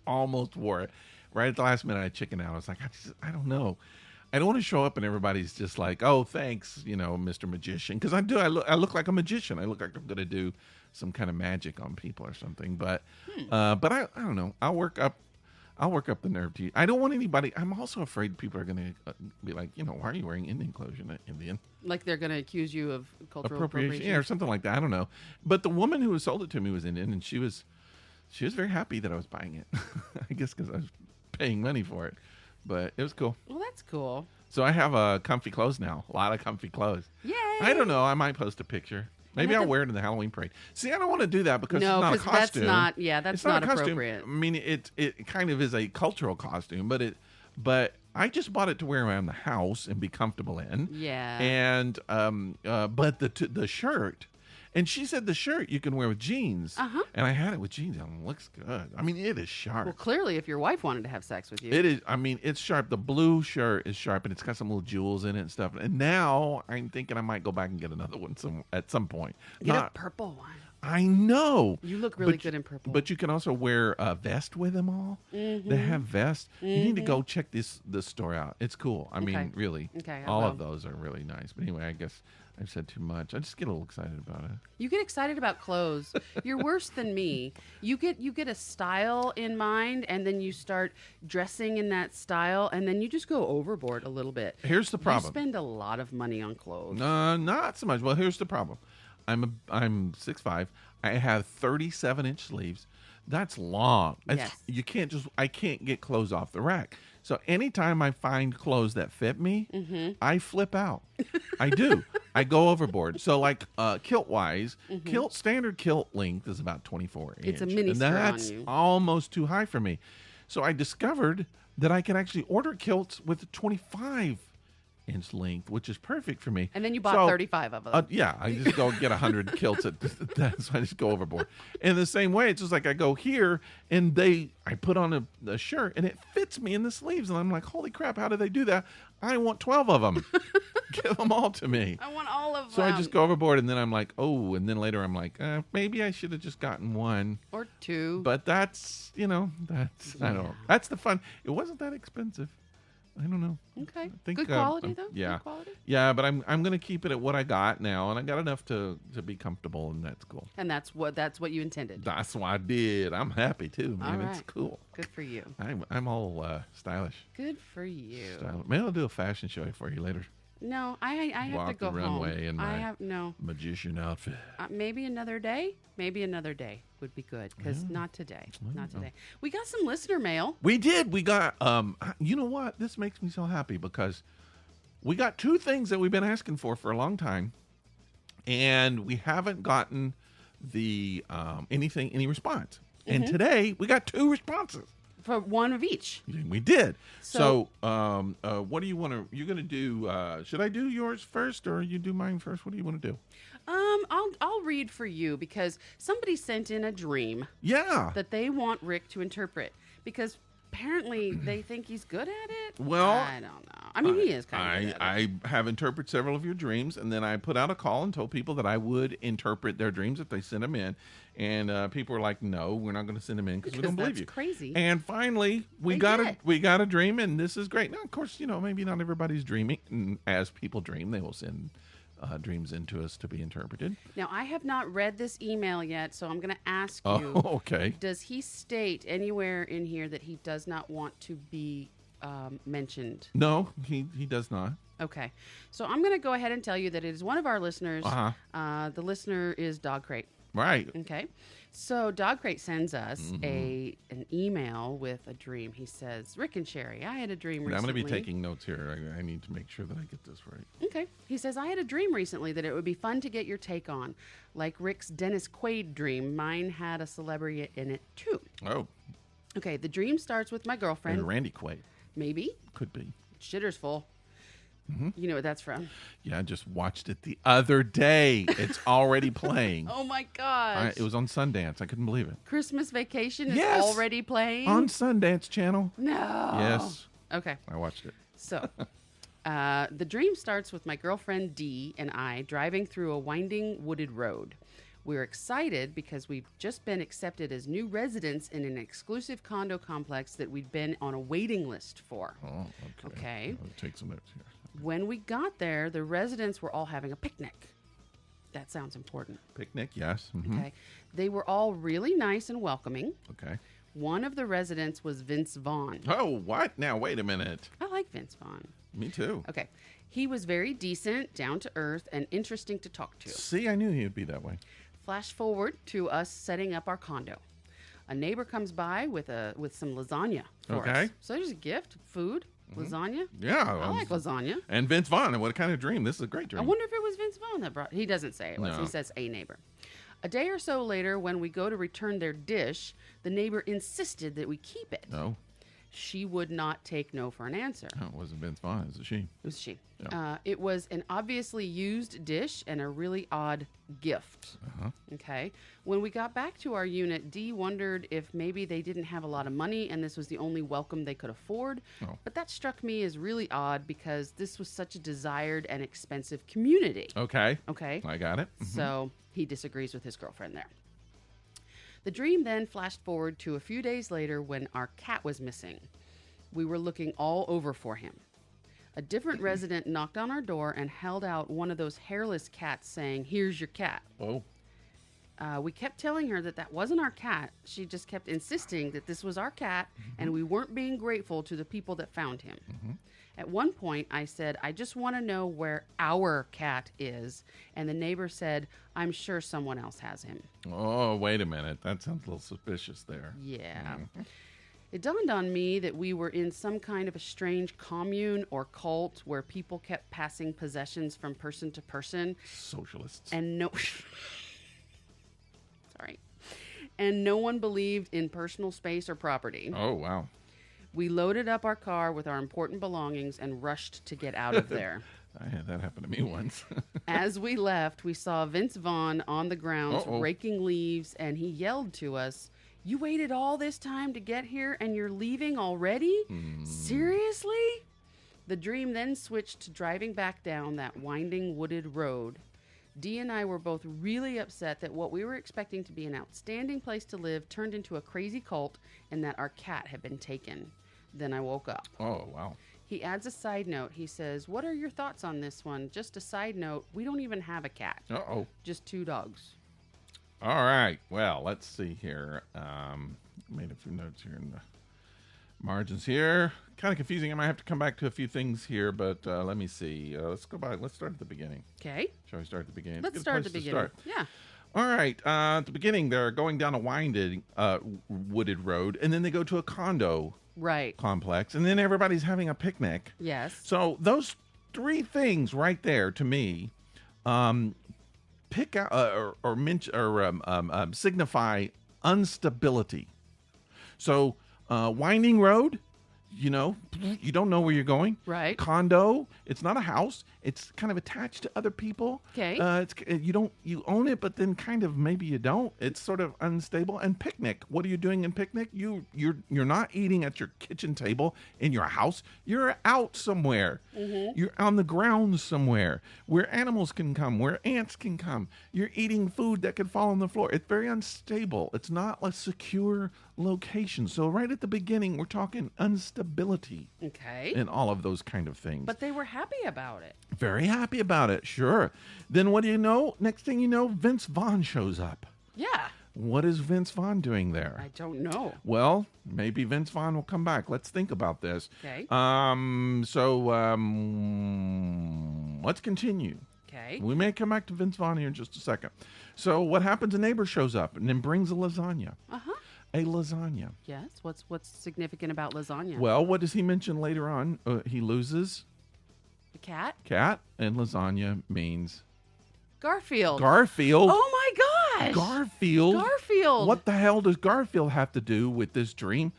A: almost wore it. Right at the last minute, I chickened out. I was like, I don't know. I don't want to show up and everybody's just like, oh, thanks, Mr. Magician. Because I do. I look like a magician. I look like I'm going to do some kind of magic on people or something. But I don't know. I'll work up the nerve to you. I don't want anybody. I'm also afraid people are going to be like, why are you wearing Indian clothes? You're not Indian.
B: Like they're going to accuse you of cultural appropriation.
A: Yeah, or something like that. I don't know. But the woman who sold it to me was Indian, and she was very happy that I was buying it. I guess because I was paying money for it. But it was cool.
B: Well, that's cool.
A: So I have comfy clothes now. A lot of comfy clothes.
B: Yay!
A: I don't know. I might post a picture. Maybe I'll wear it in the Halloween parade. See, I don't want to do that because it's not a costume.
B: That's not appropriate.
A: I mean, it kind of is a cultural costume, but I just bought it to wear around the house and be comfortable in.
B: Yeah.
A: And but the shirt, and she said the shirt you can wear with jeans. And I had it with jeans on. It looks good. I mean, it is sharp.
B: Well, clearly, if your wife wanted to have sex with you,
A: it is. I mean, it's sharp. The blue shirt is sharp, and it's got some little jewels in it and stuff. And now I'm thinking I might go back and get another one at some point.
B: Get a purple one.
A: I know.
B: You look really good in purple.
A: But you can also wear a vest with them all. They have vests. You need to go check this store out. It's cool. I mean, really.
B: Okay,
A: all of those are really nice. But anyway, I guess I've said too much. I just get a little excited about it.
B: You get excited about clothes. You're worse than me. You get a style in mind, and then you start dressing in that style, and then you just go overboard a little bit.
A: Here's the problem.
B: You spend a lot of money on clothes.
A: Not so much. Well, here's the problem. I'm 6'5". I have 37-inch sleeves. That's long.
B: Yes.
A: I can't get clothes off the rack. So anytime I find clothes that fit me, I flip out. I do. I go overboard. So like kilt wise, standard kilt length is about 24 inch.
B: It's a mini
A: and
B: skirt
A: that's
B: on you.
A: almost too high for me. So I discovered that I can actually order kilts with 25 inch length, which is perfect for me.
B: And then you bought 35 of them.
A: Yeah, I just go get 100 kilts at that, so I just go overboard. In the same way, it's just like I go here and I put on a shirt and it fits me in the sleeves, and I'm like, holy crap, how did they do that? I want 12 of them. Give them all to me.
B: I want all of them.
A: So I just go overboard, and then I'm like, oh, and then later I'm like, maybe I should have just gotten one
B: or two.
A: But that's I don't know. That's the fun. It wasn't that expensive. I don't know.
B: Okay.
A: I think,
B: good quality, though?
A: Yeah.
B: Good quality?
A: Yeah, but I'm going to keep it at what I got now, and I got enough to be comfortable, and that's cool.
B: And that's what you intended.
A: That's what I did. I'm happy, too, man.
B: All right.
A: It's cool.
B: Good for you.
A: I'm all stylish.
B: Good for you.
A: Maybe I'll do a fashion show for you later.
B: No, I have
A: Walk
B: to go
A: the
B: home.
A: runway in my
B: no
A: magician outfit.
B: Maybe another day. Maybe another day would be good, because not today. Not today. We got some listener mail.
A: We did. We got. You know what? This makes me so happy because we got two things that we've been asking for a long time, and we haven't gotten the any response. And today we got two responses.
B: For one of each.
A: We did. So what do you want to? You're going to do? Should I do yours first, or you do mine first? What do you want to do?
B: I'll read for you because somebody sent in a dream.
A: Yeah.
B: That they want Rick to interpret because apparently they think he's good at it.
A: Well,
B: I don't know. I mean, he is kind of good at it.
A: I have interpreted several of your dreams, and then I put out a call and told people that I would interpret their dreams if they sent them in. And people were like, "No, we're not going to send them in because we don't believe you."
B: Crazy.
A: And finally, we got a dream, and this is great. Now, of course, maybe not everybody's dreaming, and as people dream, they will send dreams into us to be interpreted.
B: Now, I have not read this email yet, so I'm going to ask you.
A: Oh, okay.
B: Does he state anywhere in here that he does not want to be mentioned?
A: No, he does not.
B: Okay. So I'm going to go ahead and tell you that it is one of our listeners. The listener is Dog Crate.
A: Right.
B: Okay. So Dog Crate sends us an email with a dream. He says, Rick and Cheri, I had a dream recently.
A: I'm going to be taking notes here. I need to make sure that I get this right.
B: Okay. He says, I had a dream recently that it would be fun to get your take on. Like Rick's Dennis Quaid dream, mine had a celebrity in it too.
A: Oh.
B: Okay. The dream starts with my girlfriend.
A: And Randy Quaid.
B: Maybe.
A: Could be.
B: Shitter's full. You know what that's from?
A: Yeah, I just watched it the other day. It's already playing.
B: Oh my gosh.
A: It was on Sundance. I couldn't believe it.
B: Christmas Vacation is already playing?
A: On Sundance Channel.
B: No.
A: Yes.
B: Okay.
A: I watched it.
B: So, the dream starts with my girlfriend Dee and I driving through a winding wooded road. We're excited because we've just been accepted as new residents in an exclusive condo complex that we'd been on a waiting list for.
A: Oh, okay. I'll take some notes here.
B: When we got there, the residents were all having a picnic. That sounds important.
A: Picnic, yes.
B: Okay. They were all really nice and welcoming.
A: Okay.
B: One of the residents was Vince Vaughn.
A: Oh, what? Now, wait a minute.
B: I like Vince Vaughn.
A: Me too.
B: Okay. He was very decent, down to earth, and interesting to talk to.
A: See, I knew he would be that way.
B: Flash forward to us setting up our condo. A neighbor comes by with some lasagna for us. So there's a gift, food. Lasagna?
A: Yeah.
B: I like lasagna.
A: And Vince Vaughn. What kind of dream? This is a great dream.
B: I wonder if it was Vince Vaughn that brought... He doesn't say it was. No. He says a neighbor. A day or so later, when we go to return their dish, the neighbor insisted that we keep it.
A: No.
B: She would not take no for an answer.
A: No, it wasn't Vince Vaughn. It was a she.
B: It was she.
A: Yeah.
B: It was an obviously used dish and a really odd gift. Okay. When we got back to our unit, Dee wondered if maybe they didn't have a lot of money and this was the only welcome they could afford.
A: Oh.
B: But that struck me as really odd because this was such a desired and expensive community.
A: Okay.
B: Okay.
A: I got it.
B: So he disagrees with his girlfriend there. The dream then flashed forward to a few days later when our cat was missing. We were looking all over for him. A different resident knocked on our door and held out one of those hairless cats saying, "Here's your cat."
A: Oh.
B: We kept telling her that wasn't our cat. She just kept insisting that this was our cat and we weren't being grateful to the people that found him. At one point, I said, "I just want to know where our cat is." And the neighbor said, "I'm sure someone else has him."
A: Oh, wait a minute. That sounds a little suspicious there.
B: Yeah. It dawned on me that we were in some kind of a strange commune or cult where people kept passing possessions from person to person.
A: Socialists.
B: And Sorry. And no one believed in personal space or property.
A: Oh, wow.
B: We loaded up our car with our important belongings and rushed to get out of there.
A: I had that happen to me once.
B: As we left, we saw Vince Vaughn on the grounds raking leaves, and he yelled to us, "You waited all this time to get here and you're leaving already? Seriously?" The dream then switched to driving back down that winding wooded road. Dee and I were both really upset that what we were expecting to be an outstanding place to live turned into a crazy cult and that our cat had been taken. Then I woke up.
A: Oh, wow.
B: He adds a side note. He says, "What are your thoughts on this one? Just a side note, we don't even have a cat.
A: Uh-oh.
B: Just 2 dogs."
A: All right. Well, let's see here. Made a few notes here in the margins here. Kind of confusing. I might have to come back to a few things here, but let me see. Let's go by. Let's start at the beginning.
B: Okay.
A: Shall we start at the beginning?
B: Let's start at the beginning. Yeah.
A: All right. At the beginning, they're going down a winding, wooded road, and then they go to a condo
B: complex,
A: and then everybody's having a picnic.
B: Yes.
A: So those three things right there to me pick out or mention or signify instability. So, winding road, you don't know where you're going.
B: Right.
A: Condo, it's not a house. It's kind of attached to other people.
B: Okay.
A: You own it, but then kind of maybe you don't. It's sort of unstable. And picnic, what are you doing in picnic? You're not eating at your kitchen table in your house. You're out somewhere. Mm-hmm. You're on the ground somewhere where animals can come, where ants can come. You're eating food that could fall on the floor. It's very unstable. It's not a secure location. So right at the beginning, we're talking instability.
B: Okay.
A: And all of those kind of things.
B: But they were happy about it.
A: Very happy about it, sure. Then what do you know? Next thing you know, Vince Vaughn shows up.
B: Yeah.
A: What is Vince Vaughn doing there?
B: I don't know.
A: Well, maybe Vince Vaughn will come back. Let's think about this.
B: Okay.
A: Let's continue.
B: Okay.
A: We may come back to Vince Vaughn here in just a second. So what happens? A neighbor shows up and then brings a lasagna.
B: Uh-huh.
A: A lasagna.
B: Yes. What's significant about lasagna?
A: Well, what does he mention later on? He loses
B: a cat.
A: Cat, and lasagna means
B: Garfield.
A: Garfield.
B: Oh my gosh. Garfield.
A: What the hell does Garfield have to do with this dream?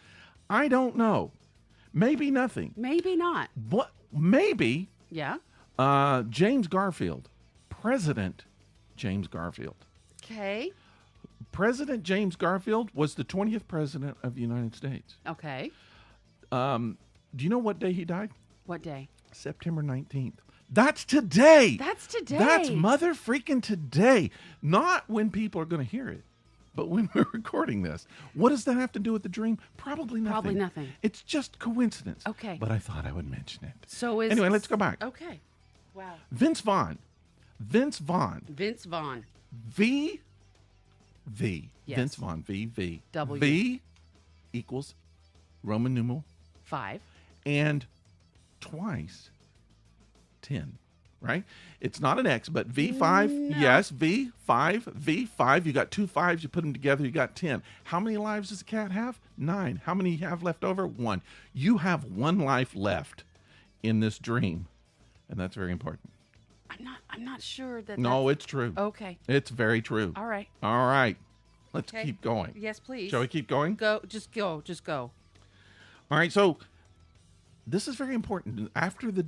A: I don't know. Maybe nothing.
B: Maybe not.
A: What? Maybe.
B: Yeah.
A: James Garfield. President James Garfield.
B: Okay.
A: President James Garfield was the 20th president of the United States.
B: Okay.
A: Do you know what day he died?
B: What day?
A: September 19th. That's today.
B: That's today.
A: That's mother freaking today. Not when people are going to hear it, but when we're recording this. What does that have to do with the dream? Probably nothing.
B: Probably nothing.
A: It's just coincidence.
B: Okay.
A: But I thought I would mention it.
B: So
A: Anyway, let's go back.
B: Okay. Wow.
A: Vince Vaughn.
B: Vince Vaughn.
A: V.
B: Yes.
A: Vince Vaughn. V.
B: W.
A: V equals Roman numeral
B: 5.
A: and twice 10, right? It's not an X, but V5,
B: No.
A: yes, V5. You got 2 5s, you put them together, you got 10. How many lives does a cat have? 9. How many you have left over? 1. You have 1 life left in this dream, and that's very important.
B: I'm not sure that.
A: No, it's true.
B: Okay.
A: It's very true.
B: All right.
A: All right. Let's
B: Okay.
A: keep going.
B: Yes, please.
A: Shall we keep going?
B: Go. Just go.
A: All right. So this is very important. After the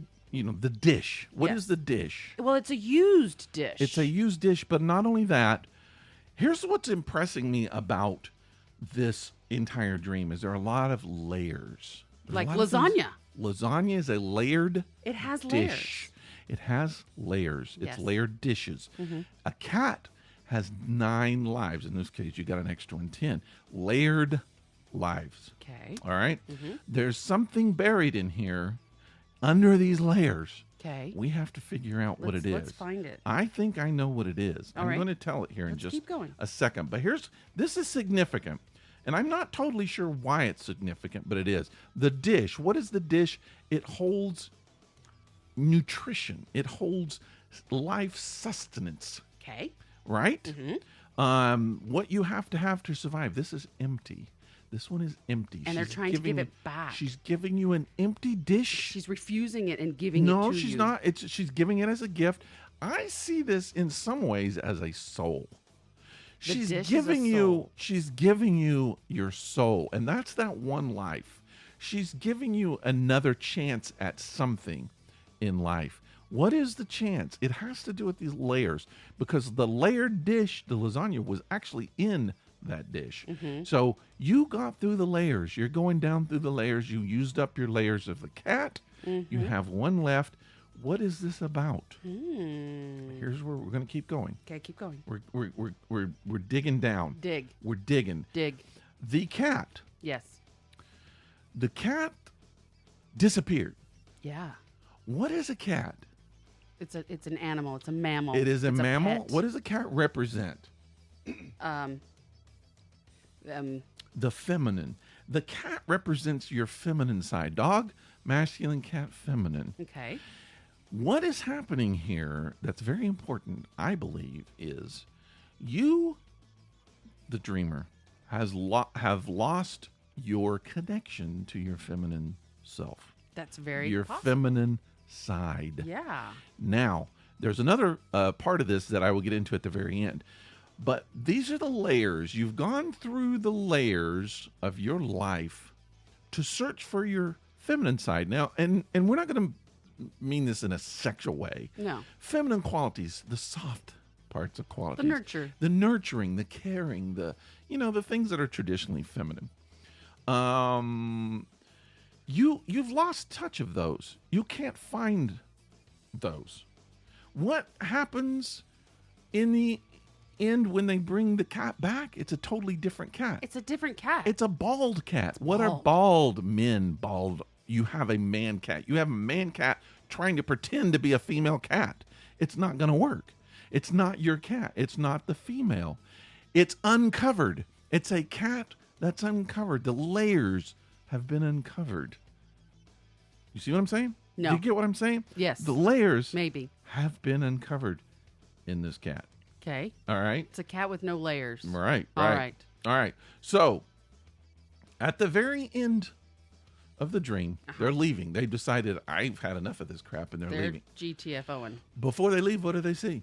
A: dish. What is
B: Yes.
A: the dish?
B: Well, it's a used dish.
A: It's a used dish, but not only that. Here's what's impressing me about this entire dream is there are a lot of layers. There's
B: like
A: a lot of
B: lasagna.
A: things. Lasagna is a layered
B: It has
A: dish.
B: layers.
A: It has layers. It's
B: Yes.
A: layered dishes.
B: Mm-hmm.
A: A cat has 9 lives. In this case, you got an extra one, 10. Layered lives.
B: Okay.
A: All right?
B: Mm-hmm.
A: There's something buried in here under these layers.
B: Okay.
A: We have to figure out what it is.
B: Let's find it.
A: I think I know what it is.
B: All
A: I'm
B: right.
A: going to tell it here in
B: Let's
A: just
B: keep going.
A: a second. But this is significant. And I'm not totally sure why it's significant, but it is. The dish. What is the dish? It holds nutrition. It holds life sustenance.
B: Okay.
A: Right?
B: Mm-hmm.
A: What you have to survive. This is empty. This one is empty.
B: And they're trying to give it back.
A: She's giving you an empty dish.
B: She's refusing it and giving it to you.
A: No, she's not. She's giving it as a gift. I see this in some ways as a soul. She's
B: dish is a
A: giving you
B: soul.
A: she's giving you your soul, and that's that one life. She's giving you another chance at something in life. What is the chance? It has to do with these layers, because the layered dish, the lasagna, was actually in that dish.
B: Mm-hmm.
A: So you got through the layers. You're going down through the layers. You used up your layers of the cat.
B: Mm-hmm.
A: You have one left. What is this about?
B: Mm.
A: Here's where we're going to keep going.
B: Okay, keep going.
A: We're digging down.
B: Dig.
A: We're digging.
B: Dig.
A: The cat.
B: Yes.
A: The cat disappeared.
B: Yeah.
A: What is a cat?
B: It's an animal. It's a mammal.
A: It is a
B: It's
A: mammal.
B: pet.
A: What does a cat represent? The feminine. The cat represents your feminine side. Dog, masculine, cat, feminine.
B: Okay.
A: What is happening here that's very important, I believe, is you, the dreamer, have lost your connection to your feminine self.
B: That's very
A: Your
B: possible.
A: feminine side.
B: Yeah.
A: Now, there's another part of this that I will get into at the very end. But these are the layers. You've gone through the layers of your life to search for your feminine side. Now, and we're not going to mean this in a sexual way.
B: No. Feminine
A: qualities, the soft parts of qualities.
B: The nurture.
A: The nurturing, the caring, the things that are traditionally feminine. You've lost touch of those. You can't find those. What happens in the end when they bring the cat back? It's a totally different cat.
B: It's a different cat.
A: It's a bald cat.
B: It's
A: what
B: bald.
A: are bald men? Bald. You have a man cat. You have a man cat trying to pretend to be a female cat. It's not going to work. It's not your cat. It's not the female. It's uncovered. It's a cat that's uncovered. The layers have been uncovered. You see what I'm saying?
B: No.
A: Do you get what I'm saying?
B: Yes.
A: The layers
B: maybe
A: have been uncovered in this cat.
B: Okay.
A: All right.
B: It's a cat with no layers.
A: Right.
B: All right.
A: All right. So, at the very end of the dream, they're leaving. They've decided, I've had enough of this crap, and they're leaving.
B: GTFOing.
A: Before they leave, what do they see?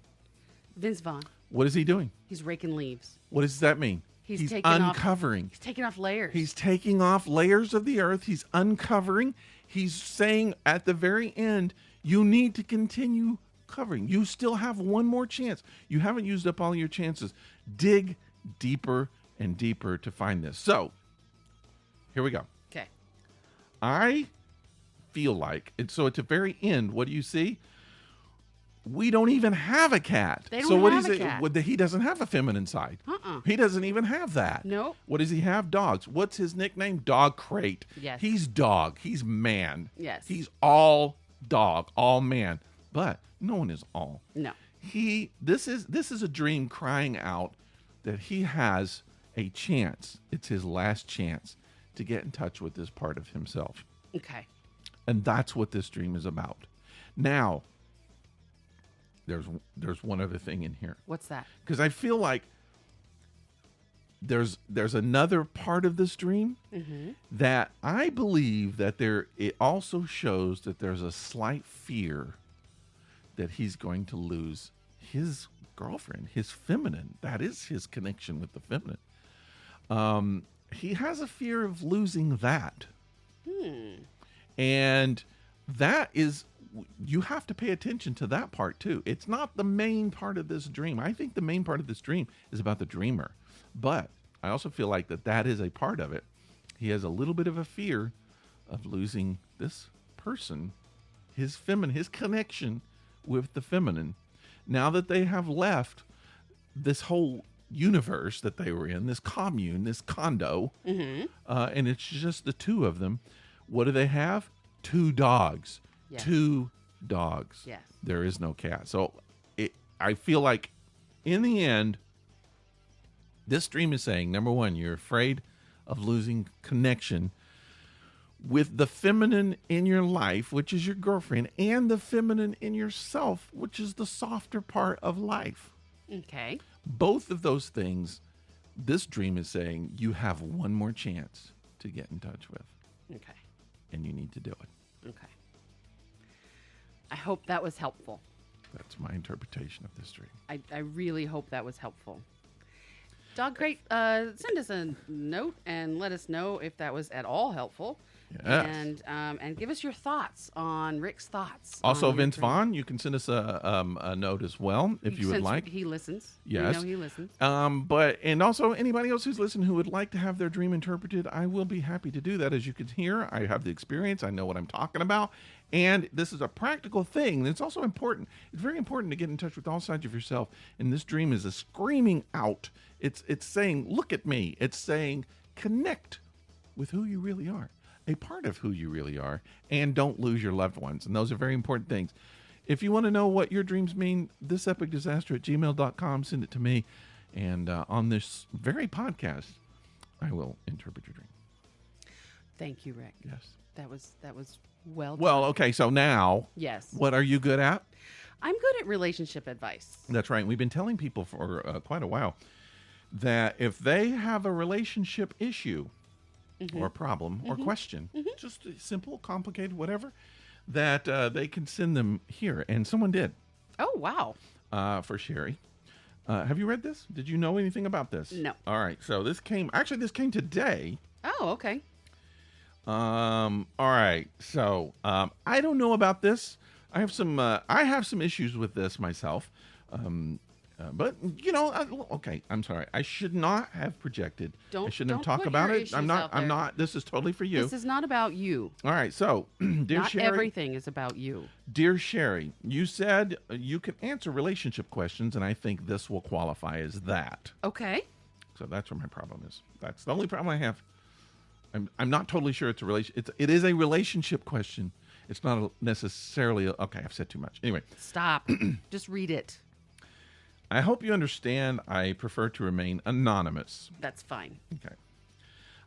B: Vince Vaughn.
A: What is he doing?
B: He's raking leaves.
A: What does that mean?
B: He's
A: uncovering.
B: He's taking off layers.
A: He's taking off layers of the earth. He's uncovering. He's saying at the very end, you need to continue covering. You still have one more chance. You haven't used up all your chances. Dig deeper and deeper to find this. So, here we go.
B: Okay.
A: I feel like, and so at the very end, what do you see? We don't even have a cat.
B: They don't
A: so what
B: have
A: is
B: a cat.
A: He doesn't have a feminine side. He doesn't even have that.
B: Nope.
A: What does he have? Dogs. What's his nickname? Dog Crate.
B: Yes.
A: He's dog. He's man.
B: Yes.
A: He's all dog, all man. But no one is all.
B: No.
A: This is a dream crying out that he has a chance. It's his last chance to get in touch with this part of himself.
B: Okay.
A: And that's what this dream is about. Now, there's one other thing in here.
B: What's that?
A: Because I feel like there's another part of this dream that I believe that it also shows that there's a slight fear that he's going to lose his girlfriend, his feminine. That is his connection with the feminine. He has a fear of losing that. And that is, you have to pay attention to that part too. It's not the main part of this dream. I think the main part of this dream is about the dreamer. But I also feel like that is a part of it. He has a little bit of a fear of losing this person, his connection with the feminine. Now that they have left this whole universe that they were in, this commune, this condo, and it's just the two of them, what do they have? 2 dogs. Yes. 2 dogs.
B: Yes.
A: There is no cat. So I feel like in the end, this dream is saying, number one, you're afraid of losing connection with the feminine in your life, which is your girlfriend, and the feminine in yourself, which is the softer part of life.
B: Okay.
A: Both of those things, this dream is saying you have one more chance to get in touch with.
B: Okay.
A: And you need to do it.
B: Okay. I hope that was helpful.
A: That's my interpretation of this dream.
B: I really hope that was helpful. Dog Crate, send us a note and let us know if that was at all helpful.
A: Yes.
B: And give us your thoughts on Rick's thoughts.
A: Also, Vince Vaughn, you can send us a note as well if you would like.
B: He listens.
A: Yes.
B: We know he listens.
A: And also anybody else who's listening who would like to have their dream interpreted, I will be happy to do that. As you can hear, I have the experience. I know what I'm talking about. And this is a practical thing. It's also important. It's very important to get in touch with all sides of yourself. And this dream is a screaming out. It's saying, look at me. It's saying, connect with who you really are. A part of who you really are, and don't lose your loved ones. And those are very important things. If you want to know what your dreams mean, thisepicdisaster@gmail.com, send it to me. And on this very podcast, I will interpret your dream.
B: Thank you, Rick.
A: Yes.
B: That was well done.
A: Well, okay, so now,
B: yes.
A: What are you good at?
B: I'm good at relationship advice.
A: That's right. We've been telling people for quite a while that if they have a relationship issue, or problem, or question, just simple, complicated, whatever, that they can send them here, and someone did
B: Oh, wow.
A: for Cheri. Have you read this? Did you know anything about this?
B: No.
A: All right. So this came today.
B: Oh, okay.
A: All right. So I don't know about this. I have some issues with this myself. But okay. I'm sorry. I should not have projected. I shouldn't have talked about it. I'm not. This is totally for you.
B: This is not about you.
A: All right. So, dear
B: not
A: Cheri,
B: everything is about you.
A: Dear Cheri, you said you can answer relationship questions, and I think this will qualify as that.
B: Okay.
A: So that's where my problem is. That's the only problem I have. I'm not totally sure it's a it is a relationship question. It's not necessarily okay. I've said too much. Anyway,
B: stop. Just read it.
A: I hope you understand. I prefer to remain anonymous.
B: That's fine.
A: Okay.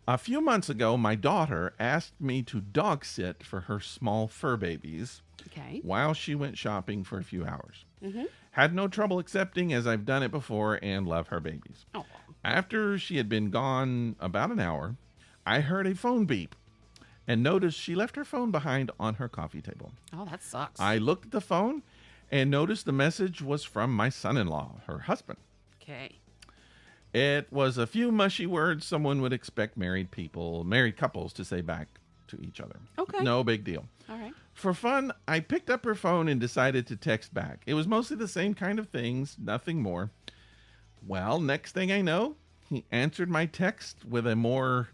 A: A few months ago, my daughter asked me to dog sit for her small fur babies.
B: Okay.
A: While she went shopping for a few hours.
B: Mm-hmm.
A: Had no trouble accepting, as I've done it before and love her babies.
B: Oh.
A: After she had been gone about an hour, I heard a phone beep and noticed she left her phone behind on her coffee table.
B: Oh, that sucks.
A: I looked at the phone and noticed the message was from my son-in-law, her husband.
B: Okay.
A: It was a few mushy words someone would expect married couples to say back to each other.
B: Okay.
A: No big deal.
B: All right.
A: For fun, I picked up her phone and decided to text back. It was mostly the same kind of things, nothing more. Well, next thing I know, he answered my text with a more,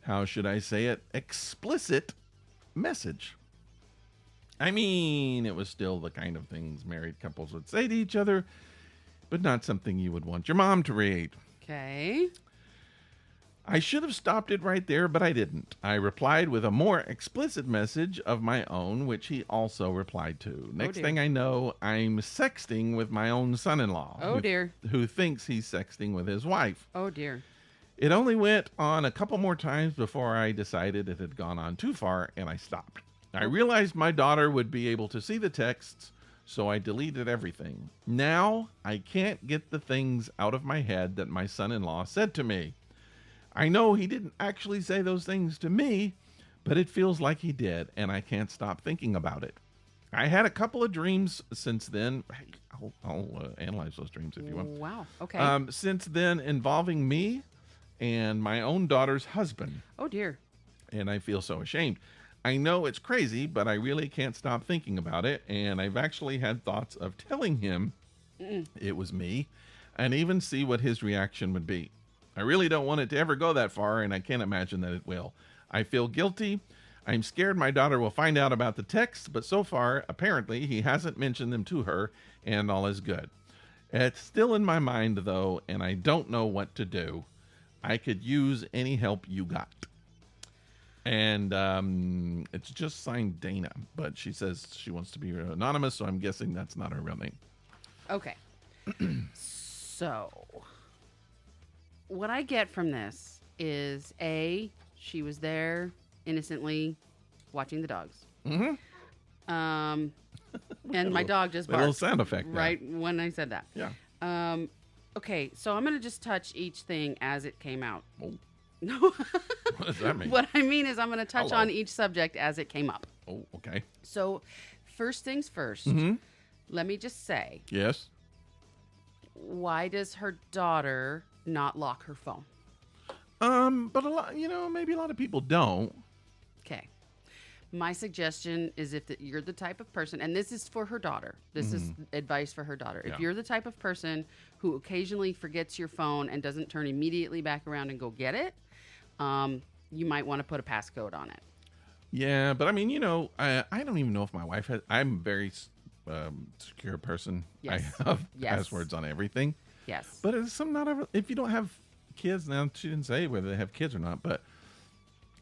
A: how should I say it, explicit message. I mean, it was still the kind of things married couples would say to each other, but not something you would want your mom to read.
B: Okay.
A: I should have stopped it right there, but I didn't. I replied with a more explicit message of my own, which he also replied to. Next thing I know, I'm sexting with my own son-in-law.
B: Oh, dear.
A: Who thinks he's sexting with his wife.
B: Oh, dear.
A: It only went on a couple more times before I decided it had gone on too far, and I stopped. I realized my daughter would be able to see the texts, so I deleted everything. Now, I can't get the things out of my head that my son-in-law said to me. I know he didn't actually say those things to me, but it feels like he did, and I can't stop thinking about it. I had a couple of dreams since then. I'll analyze those dreams if you want.
B: Wow. Okay.
A: Since then, involving me and my own daughter's husband.
B: Oh, dear.
A: And I feel so ashamed. I know it's crazy, but I really can't stop thinking about it, and I've actually had thoughts of telling him it was me, and even see what his reaction would be. I really don't want it to ever go that far, and I can't imagine that it will. I feel guilty. I'm scared my daughter will find out about the texts, but so far, apparently, he hasn't mentioned them to her, and all is good. It's still in my mind, though, and I don't know what to do. I could use any help you got. And it's just signed Dana, but she says she wants to be anonymous, so I'm guessing that's not her real name.
B: Okay. So, what I get from this is A, she was there innocently watching the dogs.
A: Mm-hmm.
B: And my dog just barked.
A: A little sound effect.
B: Right when I said that.
A: Yeah.
B: Okay, so I'm going to just touch each thing as it came out.
A: Oh.
B: No.
A: What does that mean?
B: What I mean is I'm going to touch on each subject as it came up.
A: Oh, okay.
B: So, first things first, let me just say.
A: Yes.
B: Why does her daughter not lock her phone?
A: But maybe a lot of people don't.
B: Okay. My suggestion is if you're the type of person, and this is for her daughter. This is advice for her daughter.
A: Yeah.
B: If you're the type of person who occasionally forgets your phone and doesn't turn immediately back around and go get it, you might want to put a passcode on it.
A: Yeah, but I mean, I don't even know if my wife has. I'm a very secure person.
B: Yes.
A: I have passwords on everything.
B: Yes.
A: But it's if you don't have kids, now she didn't say whether they have kids or not, but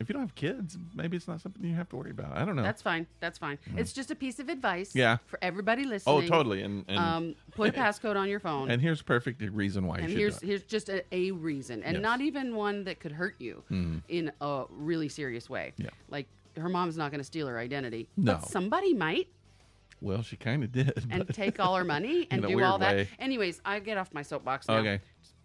A: if you don't have kids, maybe it's not something you have to worry about. I don't know.
B: That's fine. That's fine. It's just a piece of advice for everybody listening.
A: Oh, totally. And
B: put a passcode on your phone.
A: And here's perfect reason why you should do it.
B: Here's just a reason. And not even one that could hurt you in a really serious way.
A: Yeah.
B: Like, her mom's not going to steal her identity.
A: No.
B: But somebody might.
A: Well, she kind of did.
B: And take all her money and do all that. Anyways, I get off my soapbox now.
A: Okay.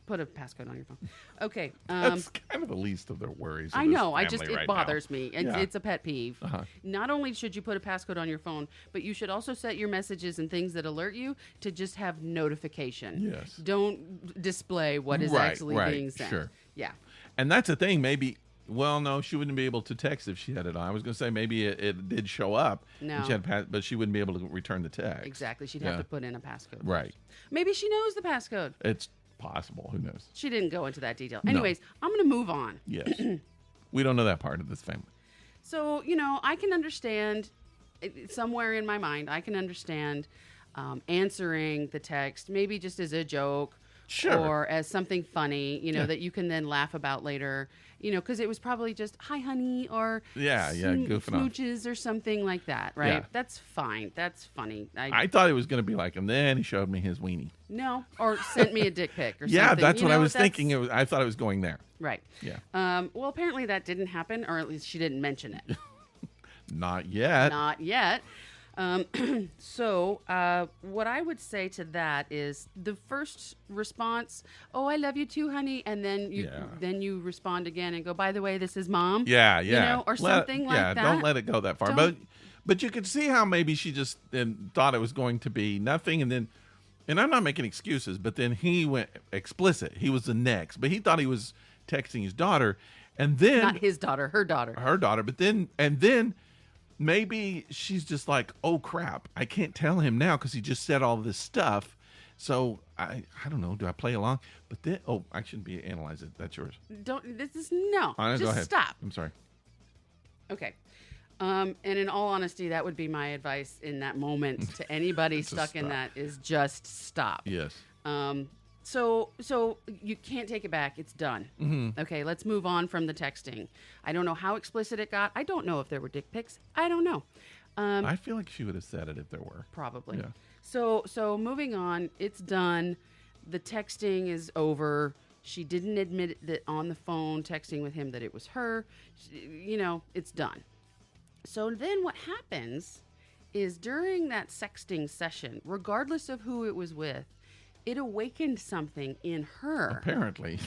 B: put a passcode on your phone. Okay.
A: That's kind of the least of their worries.
B: I know. It bothers me. It's a pet peeve.
A: Uh-huh.
B: Not only should you put a passcode on your phone, but you should also set your messages and things that alert you to just have notification.
A: Yes.
B: Don't display what is actually being sent.
A: Sure.
B: Yeah.
A: And that's the thing. Maybe. Well, no, she wouldn't be able to text if she had it on. I was going to say maybe it did show up.
B: No.
A: And she had but she wouldn't be able to return the text.
B: Exactly. She'd have to put in a passcode.
A: Right.
B: Maybe she knows the passcode.
A: It's possible. Who knows?
B: She didn't go into that detail. Anyways, I'm going to move on.
A: Yes. We don't know that part of this family.
B: So, I can understand, somewhere in my mind, I can understand answering the text, maybe just as a joke.
A: Sure.
B: Or as something funny, that you can then laugh about later, because it was probably just, hi, honey, or
A: goofing off.
B: smooches or something like that, right?
A: Yeah.
B: That's fine. That's funny.
A: I thought it was going to be like him. Then he showed me his weenie.
B: No, or sent me a dick pic or something.
A: Yeah, that's what I was thinking. I thought it was going there.
B: Right.
A: Yeah.
B: Well, apparently that didn't happen, or at least she didn't mention it.
A: Not yet.
B: Not yet. So what I would say to that is the first response, "Oh, I love you too, honey," and then you respond again and go, "By the way, this is Mom."
A: Yeah.
B: Or something like that.
A: Yeah, don't let it go that far. But you could see how maybe she just thought it was going to be nothing, and I'm not making excuses, but then he went explicit. He was the next, but he thought he was texting his daughter, and then
B: not his daughter, her daughter,
A: but then maybe she's just like, oh crap, I can't tell him now because he just said all this stuff. So I don't know. Do I play along? But then, I shouldn't be analyze it. That's yours.
B: Just
A: go ahead.
B: Stop.
A: I'm sorry.
B: Okay. And in all honesty, that would be my advice in that moment to anybody stuck in that is just stop.
A: Yes.
B: So you can't take it back. It's done.
A: Mm-hmm.
B: Okay, let's move on from the texting. I don't know how explicit it got. I don't know if there were dick pics. I don't know.
A: I feel like she would have said it if there were.
B: Probably.
A: Yeah.
B: So moving on. It's done. The texting is over. She didn't admit that on the phone texting with him that it was her. It's done. So then what happens is during that sexting session, regardless of who it was with, it awakened something in her.
A: Apparently.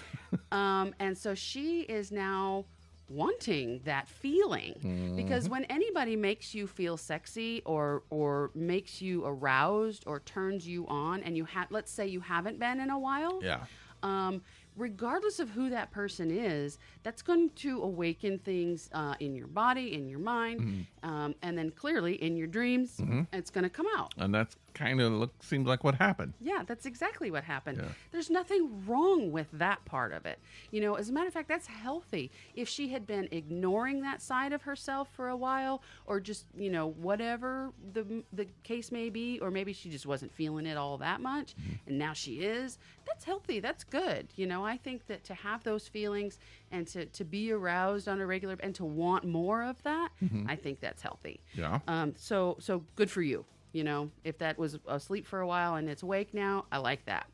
B: And so she is now wanting that feeling.
A: Mm-hmm.
B: Because when anybody makes you feel sexy or makes you aroused or turns you on, and let's say you haven't been in a while.
A: Yeah.
B: Regardless of who that person is, that's going to awaken things in your body, in your mind, and then clearly in your dreams, it's going to come out.
A: And that's kind of seems like what happened.
B: Yeah, that's exactly what happened.
A: Yeah.
B: There's nothing wrong with that part of it. As a matter of fact, that's healthy. If she had been ignoring that side of herself for a while, or just, whatever the case may be, or maybe she just wasn't feeling it all that much, and now she is, that's healthy. That's good. I think that to have those feelings and to be aroused on a regular and to want more of that, I think that's healthy.
A: Yeah.
B: So good for you. If that was asleep for a while and it's awake now, I like that.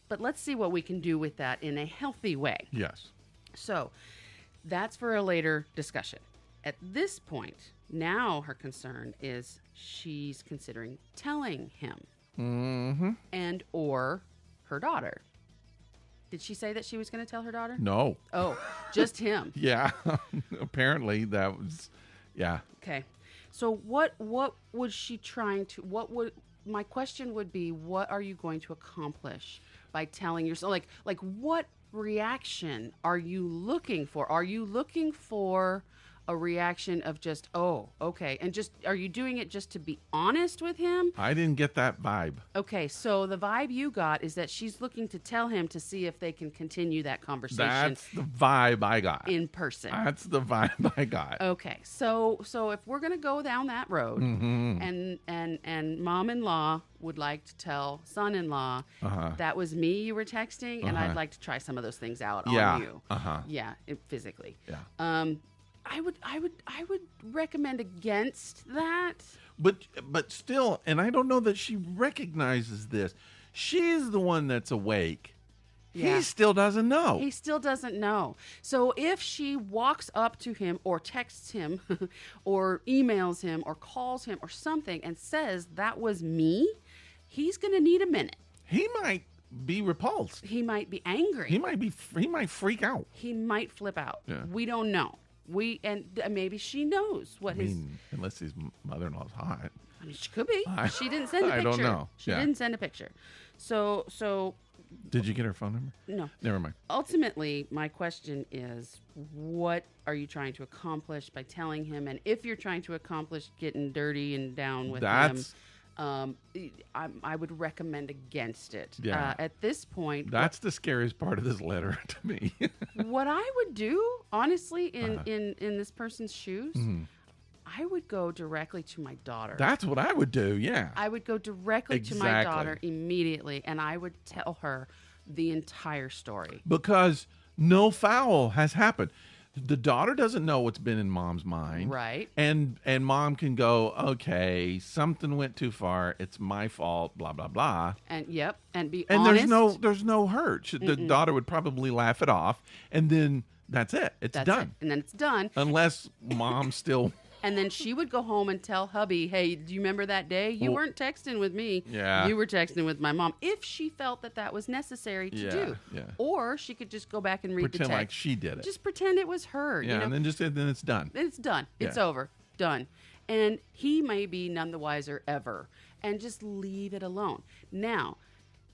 B: But let's see what we can do with that in a healthy way.
A: Yes.
B: So that's for a later discussion. At this point, now her concern is she's considering telling him and or her daughter. Did she say that she was going to tell her daughter?
A: No.
B: Oh, just him.
A: Yeah. Apparently that was, yeah.
B: Okay. So what was she trying to, my question would be, what are you going to accomplish by telling yourself, like what reaction are you looking for? Are you looking for a reaction of just, oh, okay. And just, are you doing it just to be honest with him?
A: I didn't get that vibe.
B: Okay. So the vibe you got is that she's looking to tell him to see if they can continue that conversation.
A: That's the vibe I got.
B: In person.
A: That's the vibe I got.
B: Okay. So if we're going to go down that road and mom-in-law would like to tell son-in-law, that was me you were texting, and I'd like to try some of those things out on you. Yeah. Physically.
A: Yeah.
B: I would recommend against that.
A: But still, and I don't know that she recognizes this. She's the one that's awake. Yeah. He still doesn't know.
B: He still doesn't know. So if she walks up to him or texts him or emails him or calls him or something and says that was me, he's going to need a minute.
A: He might be repulsed.
B: He might be angry.
A: He might freak out.
B: He might flip out.
A: Yeah.
B: We don't know. Maybe she knows what
A: unless his mother-in-law's hot.
B: I mean, she could be. She didn't send a picture.
A: I don't know.
B: She didn't send a picture. So.
A: Did you get her phone number?
B: No.
A: Never mind.
B: Ultimately, my question is, what are you trying to accomplish by telling him? And if you're trying to accomplish getting dirty and down with him, I would recommend against it.
A: Yeah.
B: At this point,
A: that's the scariest part of this letter to me.
B: What I would do, honestly, in this person's shoes, I would go directly to my daughter.
A: That's what I would do, yeah.
B: I would go directly to my daughter immediately, and I would tell her the entire story.
A: Because no foul has happened. The daughter doesn't know what's been in mom's mind.
B: Right.
A: And mom can go, okay, something went too far. It's my fault, blah, blah, blah.
B: And be honest.
A: And there's no hurt. The daughter would probably laugh it off, and then that's it. That's done.
B: And then it's done.
A: Unless mom still...
B: And then she would go home and tell hubby, hey, do you remember that day? You weren't texting with me.
A: Yeah.
B: You were texting with my mom. If she felt that was necessary to do.
A: Yeah.
B: Or she could just go back and read the text.
A: Pretend like she did it.
B: Just pretend it was her.
A: Yeah, and then it's done.
B: It's done.
A: Yeah.
B: It's over. Done. And he may be none the wiser ever. And just leave it alone. Now,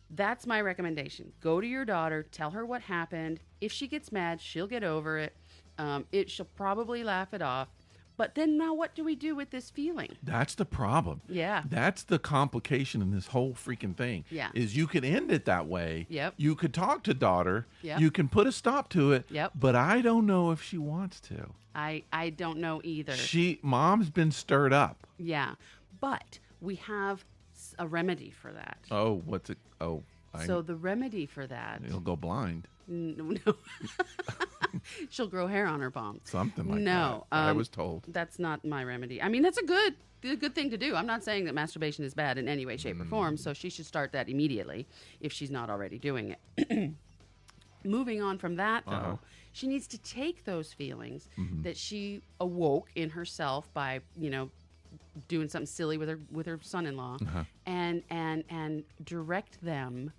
B: that's my recommendation. Go to your daughter. Tell her what happened. If she gets mad, she'll get over it. She'll probably laugh it off. But then now what do we do with this feeling?
A: That's the problem.
B: Yeah.
A: That's the complication in this whole freaking thing.
B: Yeah.
A: Is you could end it that way.
B: Yep.
A: You could talk to daughter.
B: Yep.
A: You can put a stop to it.
B: Yep.
A: But I don't know if she wants to.
B: I don't know either.
A: Mom's been stirred up.
B: Yeah. But we have a remedy for that.
A: Oh, what's it? Oh.
B: So the remedy for that.
A: He'll go blind.
B: No. She'll grow hair on her palms.
A: Something like that.
B: No.
A: I was told.
B: That's not my remedy. I mean, that's a good thing to do. I'm not saying that masturbation is bad in any way, shape, or form, so she should start that immediately if she's not already doing it. Moving on from that, though, she needs to take those feelings that she awoke in herself by, doing something silly with her son-in-law and direct them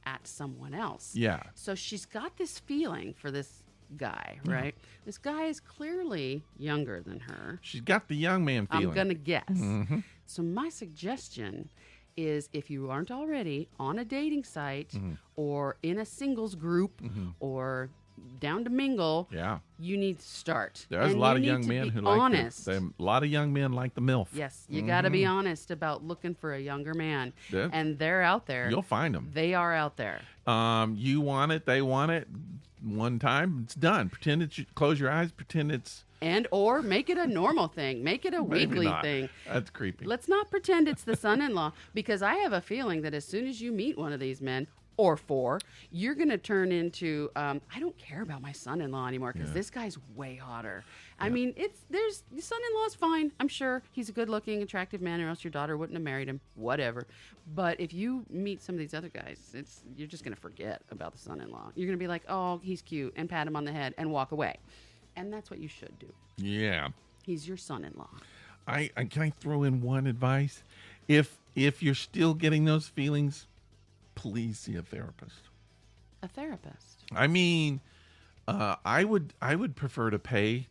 B: at someone else.
A: Yeah.
B: So she's got this feeling for this guy, right? This guy is clearly younger than her.
A: She's got the young man feeling.
B: I'm going to guess. So my suggestion is, if you aren't already on a dating site or in a singles group or down to mingle, you need to start.
A: There's a lot of young men who like honest. A lot of young men like the MILF.
B: Yes, you got to be honest about looking for a younger man.
A: Yeah.
B: And they're out there.
A: You'll find them.
B: They are out there.
A: You want it, they want it. One time, it's done. Pretend it's, close your eyes, pretend it's...
B: Or make it a normal thing. Make it a weekly thing.
A: That's creepy.
B: Let's not pretend it's the son-in-law, because I have a feeling that as soon as you meet one of these men, or four, you're going to turn into, I don't care about my son-in-law anymore because this guy's way hotter. I mean, your son-in-law's fine. I'm sure he's a good-looking, attractive man, or else your daughter wouldn't have married him. Whatever. But if you meet some of these other guys, you're just going to forget about the son-in-law. You're going to be like, oh, he's cute, and pat him on the head and walk away. And that's what you should do.
A: Yeah.
B: He's your son-in-law.
A: Can I throw in one advice? If you're still getting those feelings, please see a therapist.
B: A therapist.
A: I mean, I would prefer to pay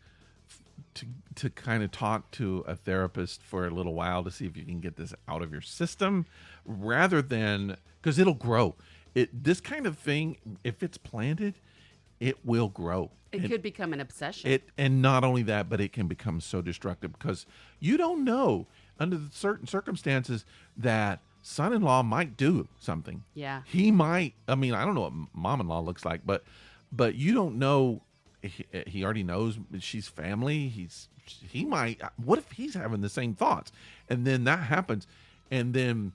A: to kind of talk to a therapist for a little while to see if you can get this out of your system, rather than, because it'll grow. This kind of thing, if it's planted, it will grow.
B: It could become an obsession.
A: And not only that, but it can become so destructive because you don't know under certain circumstances that son-in-law might do something.
B: Yeah.
A: He might. I mean, I don't know what mom-in-law looks like, but you don't know. He already knows she's family. He might. What if he's having the same thoughts? And then that happens, and then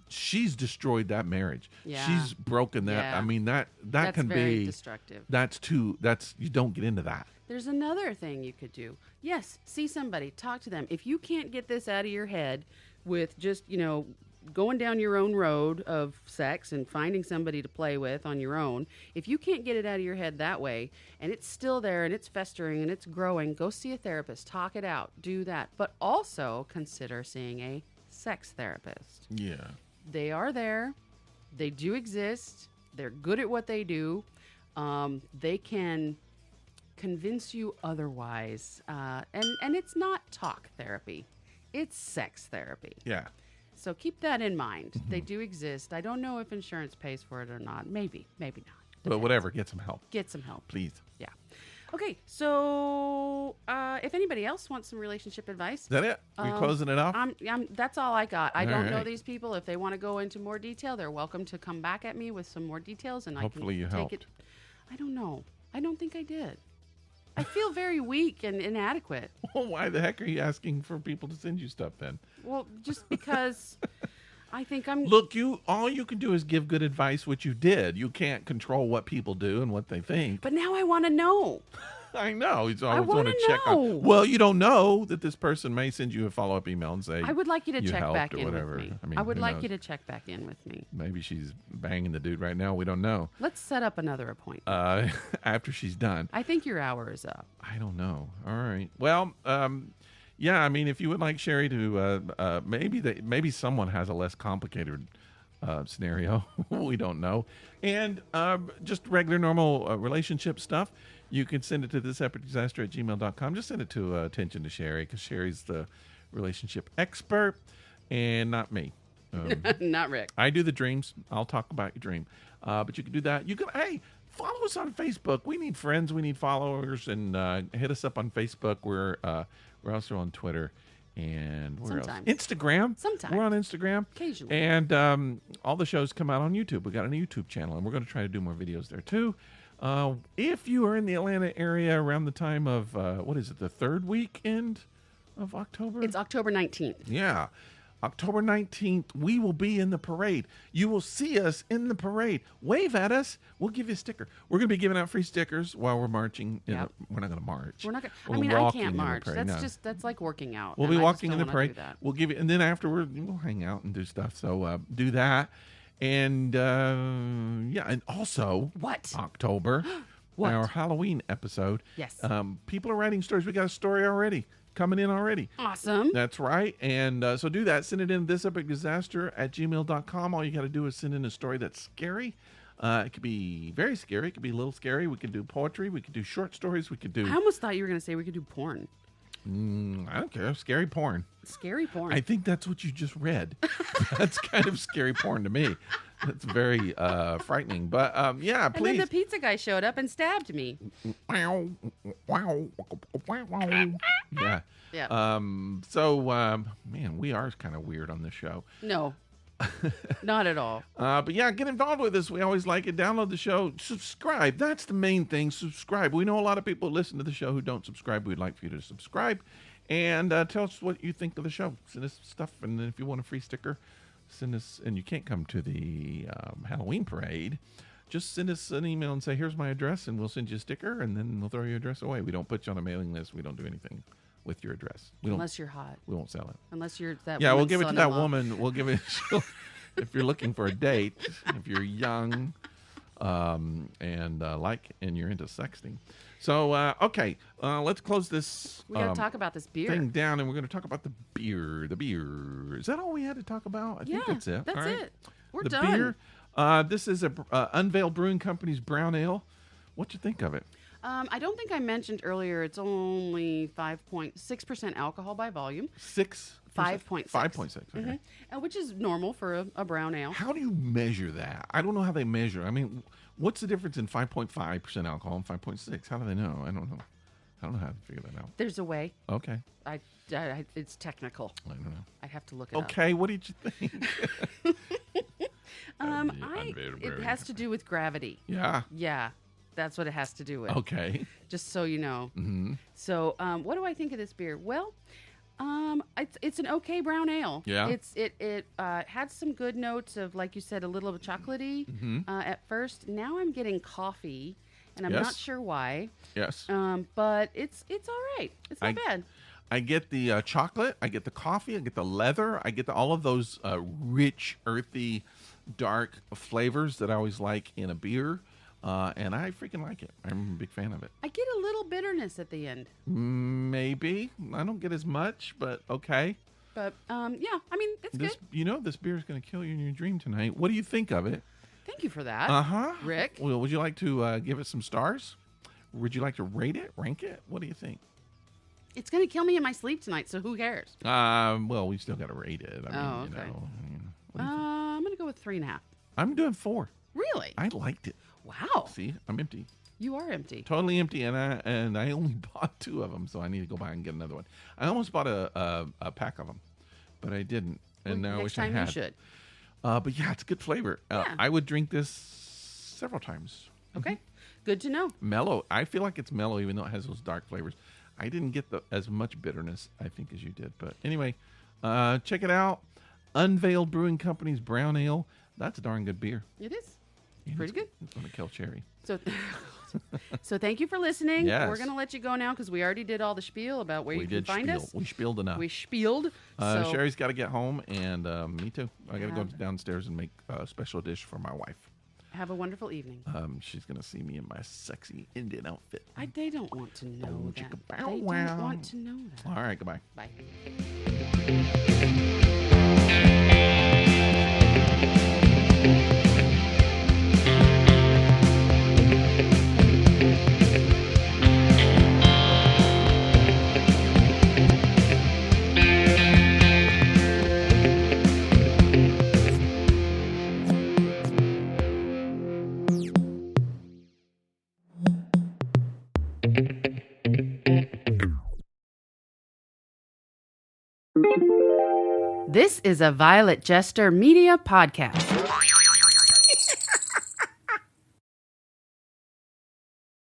A: she's destroyed that marriage.
B: Yeah.
A: She's broken that.
B: Yeah.
A: I mean, that's can
B: very
A: be
B: destructive.
A: You don't get into that.
B: There's another thing you could do. Yes, see somebody, talk to them. If you can't get this out of your head with just, going down your own road of sex and finding somebody to play with on your own, if you can't get it out of your head that way, and it's still there and it's festering and it's growing, go see a therapist, talk it out, do that. But also consider seeing a sex therapist.
A: Yeah.
B: They are there They do exist. They're good at what they do. They can convince you otherwise. And it's not talk therapy. It's sex therapy.
A: Yeah.
B: So keep that in mind. They do exist. I don't know if insurance pays for it or not. Maybe not.
A: But whatever, get some help.
B: Get some help.
A: Please.
B: Yeah. Okay, so if anybody else wants some relationship advice.
A: Is that it? We closing it off?
B: That's all I got. I don't know
A: right.
B: these people. If they want to go into more detail, they're welcome to come back at me with some more details, and
A: Hopefully you
B: I can take
A: helped.
B: it. I don't know. I don't think I did. I feel very weak and inadequate.
A: Well, why the heck are you asking for people to send you stuff then?
B: Well, just because I think I'm...
A: Look, all you can do is give good advice, which you did. You can't control what people do and what they think.
B: But now I want to know.
A: I know. You
B: I
A: always want to
B: wanna
A: check
B: know.
A: on. Well, you don't know that this person may send you a follow-up email and say,
B: I would like you to check
A: helped
B: back
A: or
B: in
A: whatever.
B: with me.
A: I mean,
B: I would
A: who
B: like
A: knows?
B: you to check back in with me.
A: Maybe she's banging the dude right now. We don't know.
B: Let's set up another appointment.
A: After she's done.
B: I think your hour is up.
A: I don't know. All right. Well, yeah, I mean, if you would like Cheri to, maybe someone has a less complicated scenario. We don't know. And just regular, normal relationship stuff, you can send it to thisepic@gmail.com. Just send it to attention to Cheri, because Cheri's the relationship expert and not me.
B: Not Rick.
A: I do the dreams. I'll talk about your dream. But you can do that. You can, hey, follow us on Facebook. We need friends. We need followers. And hit us up on Facebook. We're also on Twitter. And where
B: Sometimes.
A: else? Instagram.
B: Sometimes.
A: We're on Instagram.
B: Occasionally.
A: And all the shows come out on YouTube. We got a YouTube channel, and we're going to try to do more videos there too. If you are in the Atlanta area around the time of, what is it, the third weekend of October?
B: It's October 19th.
A: Yeah. October 19th, we will be in the parade. You will see us in the parade. Wave at us. We'll give you a sticker. We're going to be giving out free stickers while we're marching.
B: Yep.
A: We're not going to march.
B: We're not gonna,
A: We're
B: I mean, I
A: walking in
B: can't
A: the
B: march.
A: parade.
B: That's
A: No.
B: that's like working out.
A: We'll
B: and
A: be
B: I
A: walking
B: just
A: in the
B: don't wanna
A: parade.
B: do that.
A: We'll give you, and then afterward, we'll hang out and do stuff. So do that. And yeah, and also
B: What?
A: October,
B: What?
A: our Halloween episode.
B: Yes.
A: People are writing stories. We got a story already coming in already.
B: Awesome.
A: That's right. And so do that. Send it in thisepic@gmail.com. All you got to do is send in a story that's scary. It could be very scary. It could be a little scary. We could do poetry. We could do short stories. We could do...
B: I almost thought you were going to say we could do porn.
A: I don't care. Scary porn.
B: Scary porn.
A: I think that's what you just read. That's kind of scary porn to me. That's very frightening. But yeah,
B: and
A: please.
B: then the pizza guy showed up and stabbed me.
A: Yeah.
B: Yeah.
A: So, man, we are kind of weird on this show.
B: No. Not at all.
A: But yeah, get involved with us. We always like it. Download the show. Subscribe. That's the main thing. Subscribe. We know a lot of people who listen to the show who don't subscribe. We'd like for you to subscribe. And tell us what you think of the show. Send us stuff. And then if you want a free sticker, send us. And you can't come to the Halloween parade. Just send us an email and say, here's my address. And we'll send you a sticker. And then we'll throw your address away. We don't put you on a mailing list. We don't do anything with your address.
B: Unless you're hot.
A: We won't sell it.
B: Unless you're that
A: Yeah, we'll
B: woman's
A: give it to that
B: son-in-law.
A: woman. We'll give it if you're looking for a date, if you're young, and you're into sexting. So okay, let's close this.
B: We got to talk about this beer.
A: Thing down, and we're going to talk about the beer. The beer. Is that all we had to talk about? I think that's it.
B: That's
A: All right.
B: it. We're
A: the
B: done.
A: Beer. This is a Unveiled Brewing Company's brown ale. What you think of it?
B: I don't think I mentioned earlier. It's only 5.6% alcohol by volume.
A: 5.6. 5.6. Okay.
B: Which is normal for a brown ale.
A: How do you measure that? I don't know how they measure. I mean, what's the difference in 5.5% alcohol and 5.6? How do they know? I don't know. I don't know how to figure that out.
B: There's a way.
A: Okay.
B: It's technical.
A: I don't know.
B: I'd have to look it up.
A: Okay, what did you think?
B: It has to do with gravity.
A: Yeah.
B: Yeah, that's what it has to do with.
A: Okay.
B: Just so you know.
A: Mm-hmm.
B: So, what do I think of this beer? Well, it's an okay brown ale.
A: Yeah.
B: It had some good notes of, like you said, a little bit chocolatey at first. Now I'm getting coffee, and I'm not sure why.
A: Yes.
B: But it's all right. It's not bad.
A: I get the chocolate. I get the coffee. I get the leather. I get all of those rich, earthy, dark flavors that I always like in a beer. And I freaking like it. I'm a big fan of it.
B: I get a little bitterness at the end.
A: Maybe. I don't get as much, but okay.
B: But yeah, I mean, it's good.
A: You know, this beer is going to kill you in your dream tonight. What do you think of it?
B: Thank you for that. Rick.
A: Well, would you like to give it some stars? Would you like to rate it, rank it? What do you think?
B: It's going to kill me in my sleep tonight, so who cares?
A: Well, we still got to rate it. I mean,
B: okay.
A: You know,
B: I'm going to go with 3.5.
A: I'm doing 4.
B: Really?
A: I liked it.
B: Wow.
A: See, I'm empty.
B: You are empty.
A: Totally empty, and I only bought 2 of them, so I need to go by and get another one. I almost bought a pack of them, but I didn't, and now I wish I had.
B: Next time you should.
A: But yeah, it's a good flavor.
B: Yeah.
A: I would drink this several times.
B: Okay, good to know.
A: Mellow. I feel like it's mellow, even though it has those dark flavors. I didn't get as much bitterness, I think, as you did. But anyway, check it out. Unveiled Brewing Company's Brown Ale. That's a darn good beer.
B: It is. Pretty good.
A: It's going to kill Cheri.
B: So thank you for listening.
A: Yes.
B: We're going to let you go now because we already did all the spiel about where you can find us.
A: We spieled enough.
B: We spieled.
A: Cheri's got to get home, and me too. I got to go downstairs and make a special dish for my wife.
B: Have a wonderful evening.
A: She's going to see me in my sexy Indian outfit.
B: They don't want to know that. They don't want to know that.
A: All right, goodbye.
B: Bye. This is a Violet Jester Media podcast.